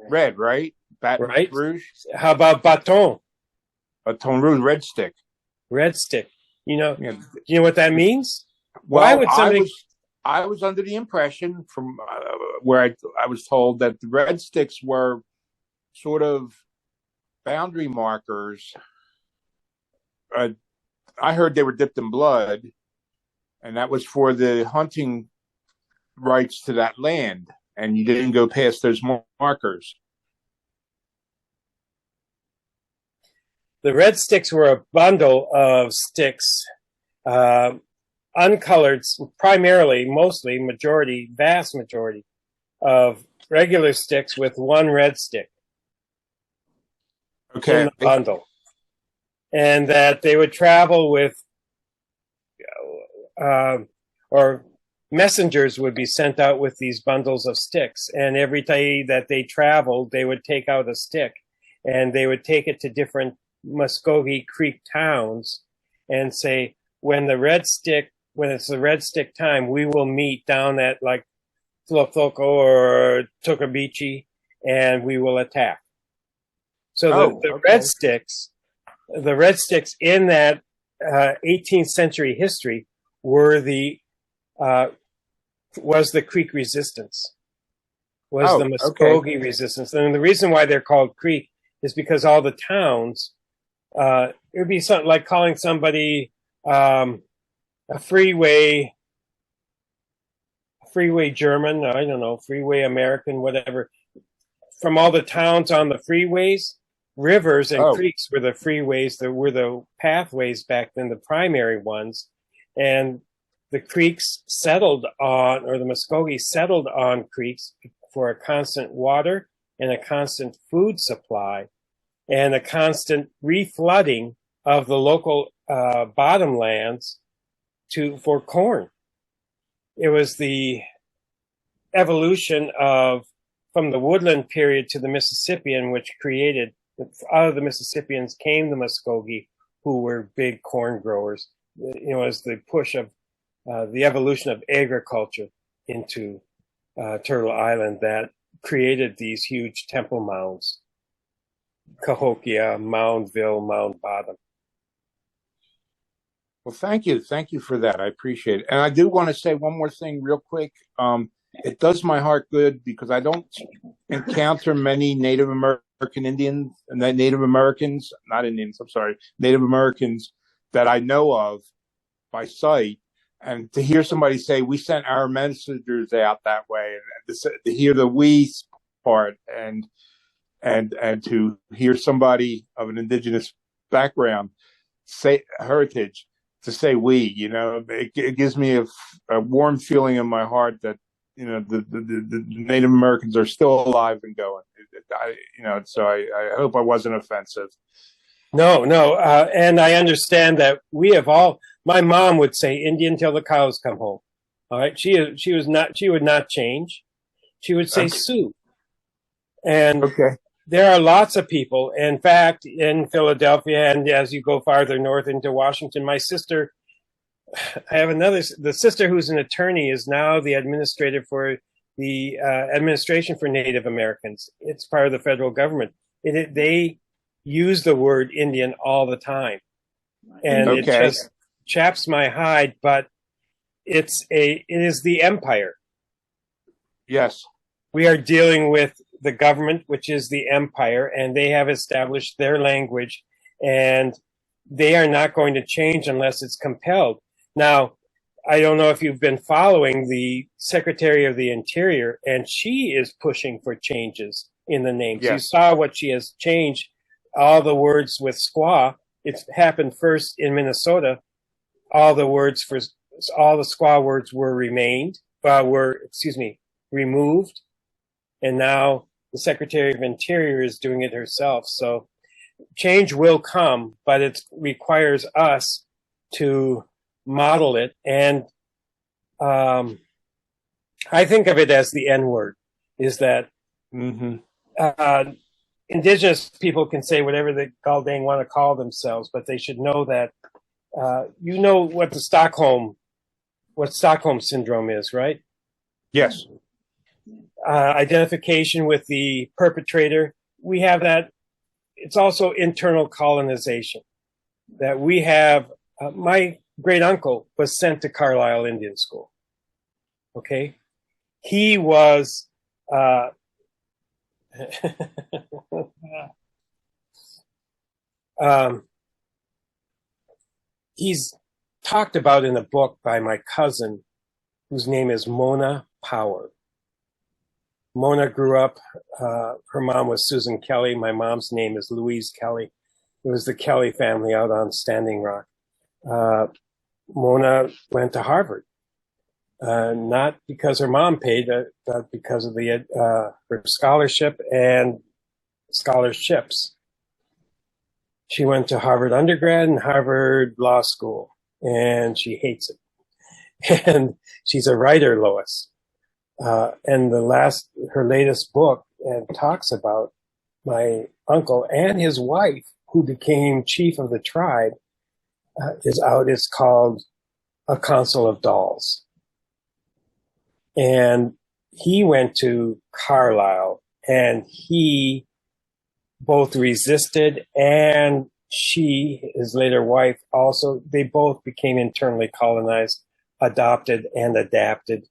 Red, right? Right. Rouge. How about bâton? Bâton rouge, red stick. Red stick. You know what that means? Well, why would somebody? I was under the impression from where I was told that the red sticks were sort of boundary markers. I heard they were dipped in blood, and that was for the hunting rights to that land, and you didn't go past those markers. The red sticks were a bundle of sticks, uncolored, primarily, mostly, vast majority of regular sticks with one red stick in the bundle. And that they would travel with, or messengers would be sent out with these bundles of sticks. And every day that they traveled, they would take out a stick and they would take it to different Muskogee Creek towns and say, when it's the red stick time, we will meet down at like Tlotoko or Tokobechi and we will attack. So the red sticks in that 18th century history were was the Creek resistance, was the Muskogee resistance. And the reason why they're called Creek is because all the towns, it would be something like calling somebody a freeway German, I don't know, freeway American, whatever. From all the towns on the freeways, rivers and creeks were the freeways, that were the pathways back then, the primary ones. And the creeks settled on, or the Muskogee settled on creeks for a constant water and a constant food supply and a constant reflooding of the local bottomlands for corn. It was the evolution of from the woodland period to the Mississippian, which created, out of the Mississippians came the Muskogee, who were big corn growers, as the push of the evolution of agriculture into Turtle Island that created these huge temple mounds, Cahokia, Moundville, Mound Bottom. Well, thank you. Thank you for that. I appreciate it. And I do want to say one more thing real quick. It does my heart good because I don't encounter many Native American Indians, Native Americans, not Indians, I'm sorry, Native Americans that I know of by sight. And to hear somebody say, we sent our messengers out that way, and to hear the we part and to hear somebody of an indigenous background say heritage, to say we, it gives me a warm feeling in my heart that, the Native Americans are still alive and going. So I hope I wasn't offensive. No. And I understand that we have all, my mom would say Indian till the cows come home. All right. She would not change. She would say Sioux. And there are lots of people. In fact, in Philadelphia, and as you go farther north into Washington, my sister, I have the sister who's an attorney is now the administrator for the Administration for Native Americans. It's part of the federal government. They use the word Indian all the time. And it just chaps my hide, but it is the empire. Yes. We are dealing with the government, which is the empire, and they have established their language, and they are not going to change unless it's compelled. Now, I don't know if you've been following the Secretary of the Interior, and she is pushing for changes in the names. Yes. You saw what she has changed, all the words with squaw. It's happened first in Minnesota. All the squaw words were removed. And now the Secretary of Interior is doing it herself. So change will come, but it requires us to model it. And I think of it as the N-word, is that Indigenous people can say whatever they want to call themselves, but they should know that what Stockholm syndrome is, right? Yes. Identification with the perpetrator. We have that. It's also internal colonization. That we have. My great uncle was sent to Carlisle Indian School. Okay, he was. He's talked about in a book by my cousin, whose name is Mona Power. Mona grew up, her mom was Susan Kelly. My mom's name is Louise Kelly. It was the Kelly family out on Standing Rock. Mona went to Harvard, not because her mom paid, but because of her scholarship and scholarships. She went to Harvard undergrad and Harvard Law School, and she hates it. And she's a writer, Lois. And her latest book talks about my uncle and his wife, who became chief of the tribe, is out. It's called A Council of Dolls. And he went to Carlisle, and he both resisted, and she, his later wife, also, they both became internally colonized, adopted and adapted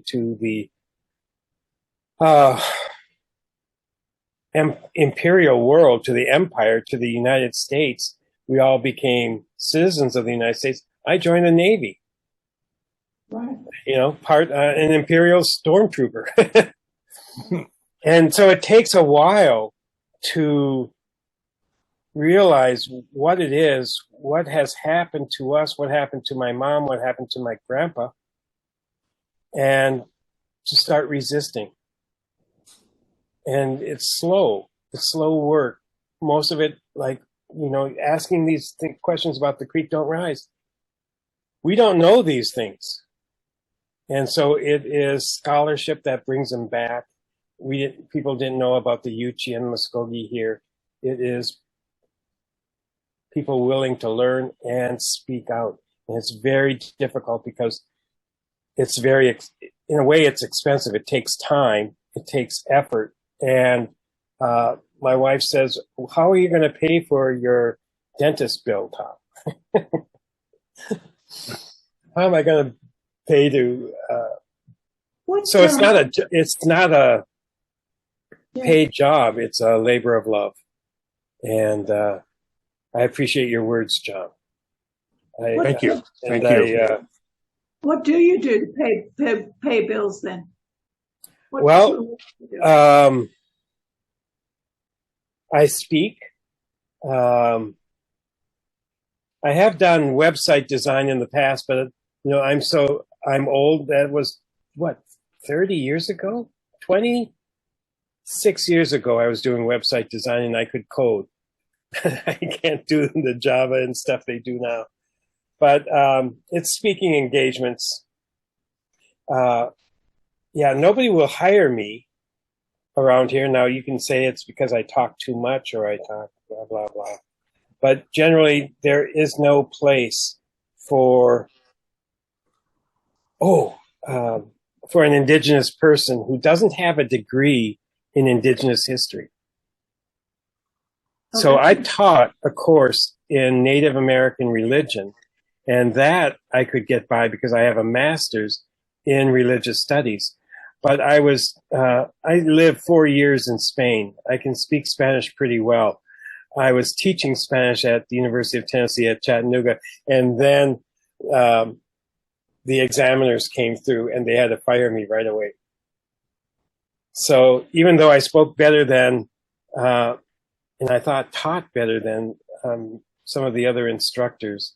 to the imperial world, to the empire, to the United States. We all became citizens of the United States. I joined the Navy. Right. An imperial stormtrooper. And so it takes a while to realize what it is, what has happened to us, what happened to my mom, what happened to my grandpa, and to start resisting. And it's slow work. Most of it, asking these questions about the creek don't rise. We don't know these things. And so it is scholarship that brings them back. People didn't know about the Yuchi and Muskogee here. It is people willing to learn and speak out. And it's very difficult because it's in a way, it's expensive. It takes time. It takes effort. And my wife says, how are you going to pay for your dentist bill, Tom? How am I going to pay to? So it's not a paid job. It's a labor of love. And I appreciate your words, John. Thank you. Thank you. What do you do to pay bills then? I speak. I have done website design in the past, but I'm old. That was 30 years ago, 26 years ago. I was doing website design and I could code. I can't do the Java and stuff they do now, but it's speaking engagements. Nobody will hire me around here. Now you can say it's because I talk too much or I talk blah, blah, blah. But generally there is no place for an Indigenous person who doesn't have a degree in Indigenous history. Okay. So I taught a course in Native American religion, and that I could get by because I have a master's in religious studies. But I lived 4 years in Spain. I can speak Spanish pretty well. I was teaching Spanish at the University of Tennessee at Chattanooga, and then the examiners came through and they had to fire me right away. So even though I spoke better than, and I thought taught better than some of the other instructors,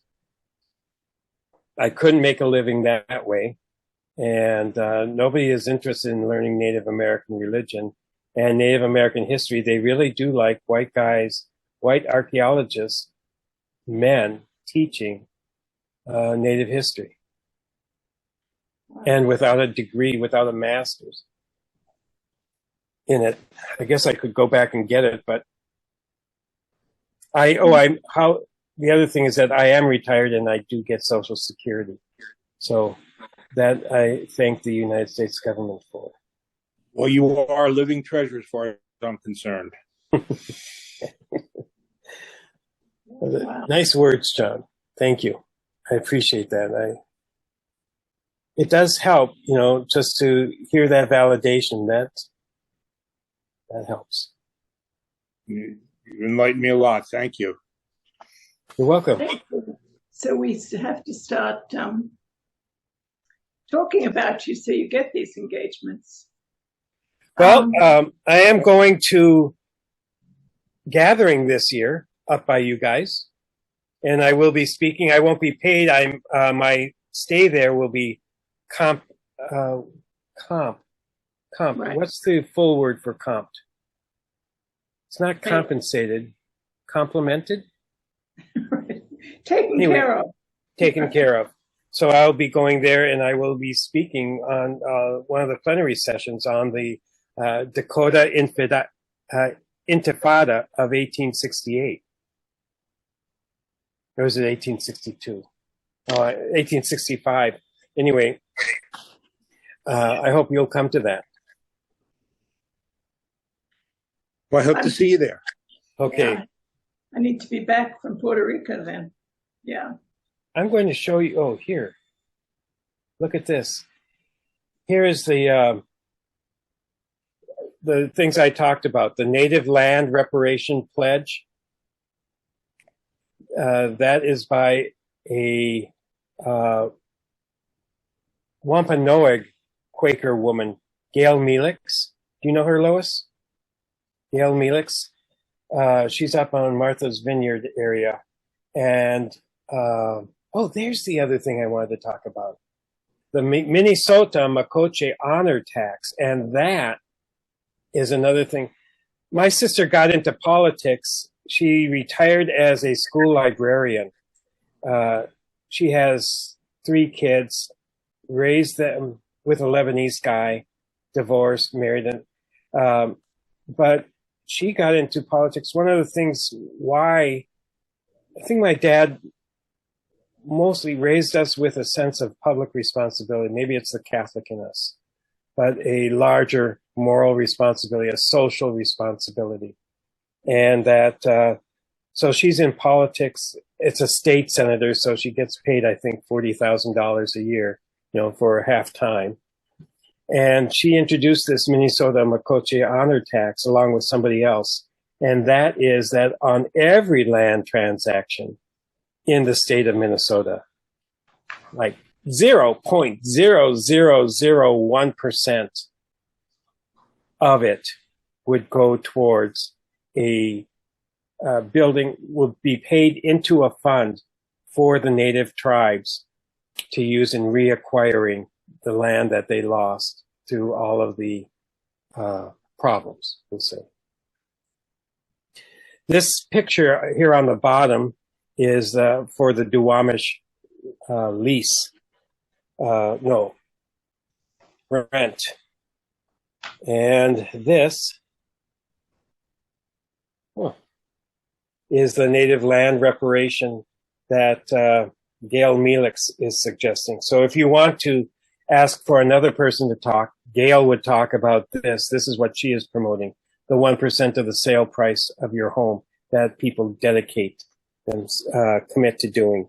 I couldn't make a living that way. And nobody is interested in learning Native American religion and Native American history. They really do like white guys, white archaeologists, men teaching Native history. And without a degree, without a master's in it. I guess I could go back and get it, but the other thing is that I am retired and I do get Social Security. So that I thank the United States government for. Well, you are living treasures as far as I'm concerned. Wow. Nice words, John. Thank you. I appreciate that. It does help, just to hear that validation. That helps. You enlightened me a lot. Thank you. You're welcome. So we have to start talking about you so you get these engagements. Well, I am going to gathering this year up by you guys, and I will be speaking. I won't be paid. My stay there will be comp. Right. What's the full word for comped? It's not compensated. Complimented? Right. Taken care of. Taken care of. So I'll be going there and I will be speaking on one of the plenary sessions on the Dakota Intifada of 1868. Or was it 1862? 1865. Anyway, I hope you'll come to that. Well, I hope to see you there. Okay. Yeah. I need to be back from Puerto Rico then. Yeah. I'm going to show you. Oh, here. Look at this. Here is the things I talked about. The Native Land Reparation Pledge. That is by a Wampanoag Quaker woman, Gail Melix. Do you know her, Lois? Gail Melix. She's up on Martha's Vineyard area. And, there's the other thing I wanted to talk about. The Minnesota Makoche honor tax. And that is another thing. My sister got into politics. She retired as a school librarian. She has 3 kids. raised them with a Lebanese guy, divorced, married, and but she got into politics. One of the things why I think my dad mostly raised us with a sense of public responsibility. Maybe it's the Catholic in us, but a larger moral responsibility, a social responsibility. And that, so she's in politics. It's a state senator, so she gets paid, I think, $40,000 a year, for half time. And she introduced this Minnesota Makoche honor tax along with somebody else. And that is that on every land transaction in the state of Minnesota, like 0.0001% of it would go towards a building, would be paid into a fund for the native tribes to use in reacquiring the land that they lost through all of the problems, we'll say. This picture here on the bottom is for the Duwamish lease. Rent. And this is the native land reparation that Gail Melix is suggesting. So if you want to ask for another person to talk, Gail would talk about this. This is what she is promoting, the 1% of the sale price of your home that people dedicate and commit to doing.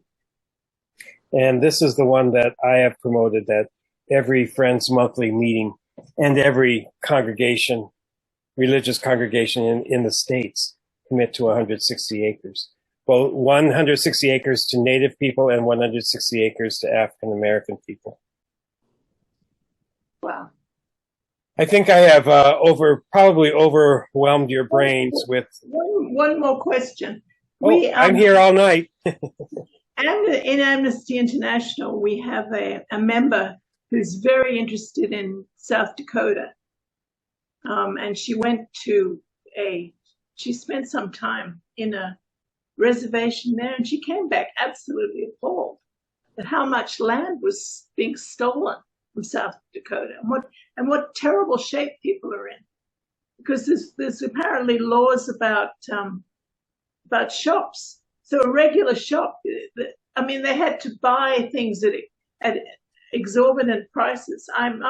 And this is the one that I have promoted, that every Friends monthly meeting and every congregation, religious congregation in the States commit to 160 acres. Well, 160 acres to Native people and 160 acres to African American people. Wow. I think I have probably overwhelmed your brains with... One more question. I'm here all night. In Amnesty International, we have a member who's very interested in South Dakota. And she spent some time in a reservation there, and she came back absolutely appalled at how much land was being stolen from South Dakota and what terrible shape people are in. Because there's apparently laws about shops. So a regular shop, they had to buy things at exorbitant prices. I'm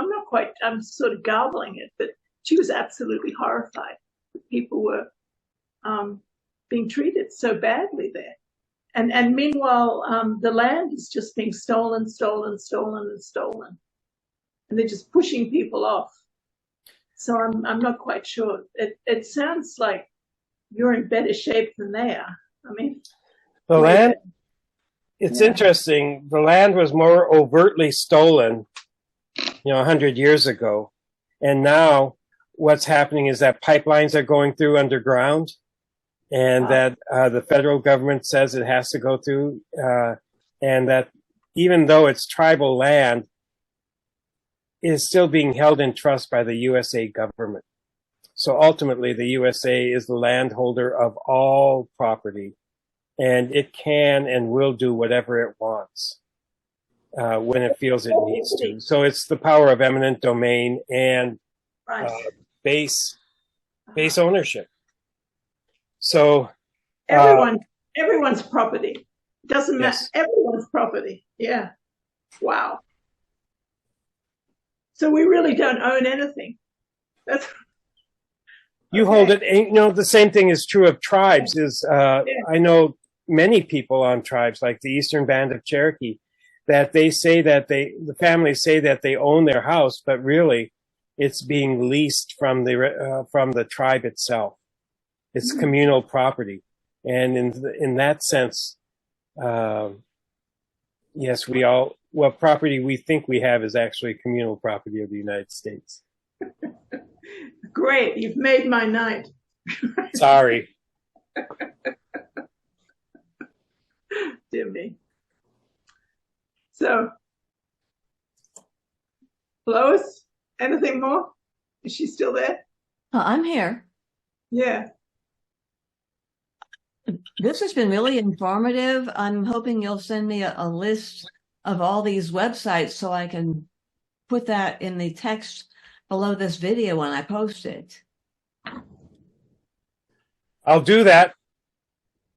sort of garbling it, but she was absolutely horrified that people were being treated so badly there. And meanwhile, the land is just being stolen. And they're just pushing people off. So I'm not quite sure. It sounds like you're in better shape than they are. The land, it's interesting. The land was more overtly stolen, 100 years ago. And now what's happening is that pipelines are going through underground, and that the federal government says it has to go through, and that even though it's tribal land, it is still being held in trust by the USA government. So ultimately, the USA is the landholder of all property, and it can and will do whatever it wants when it feels it needs to. So it's the power of eminent domain and base ownership. So everyone's property. Doesn't matter. Yes. Everyone's property. Yeah. Wow. So we really don't own anything. You hold it. The same thing is true of tribes. I know many people on tribes, like the Eastern Band of Cherokee, that they say that the families say that they own their house, but really it's being leased from the tribe itself. It's communal property. And in that sense, yes, what property we think we have is actually communal property of the United States. Great. You've made my night. Sorry. Dear me. So, Lois, anything more? Is she still there? I'm here. Yeah. This has been really informative. I'm hoping you'll send me a list of all these websites so I can put that in the text below this video when I post it. I'll do that.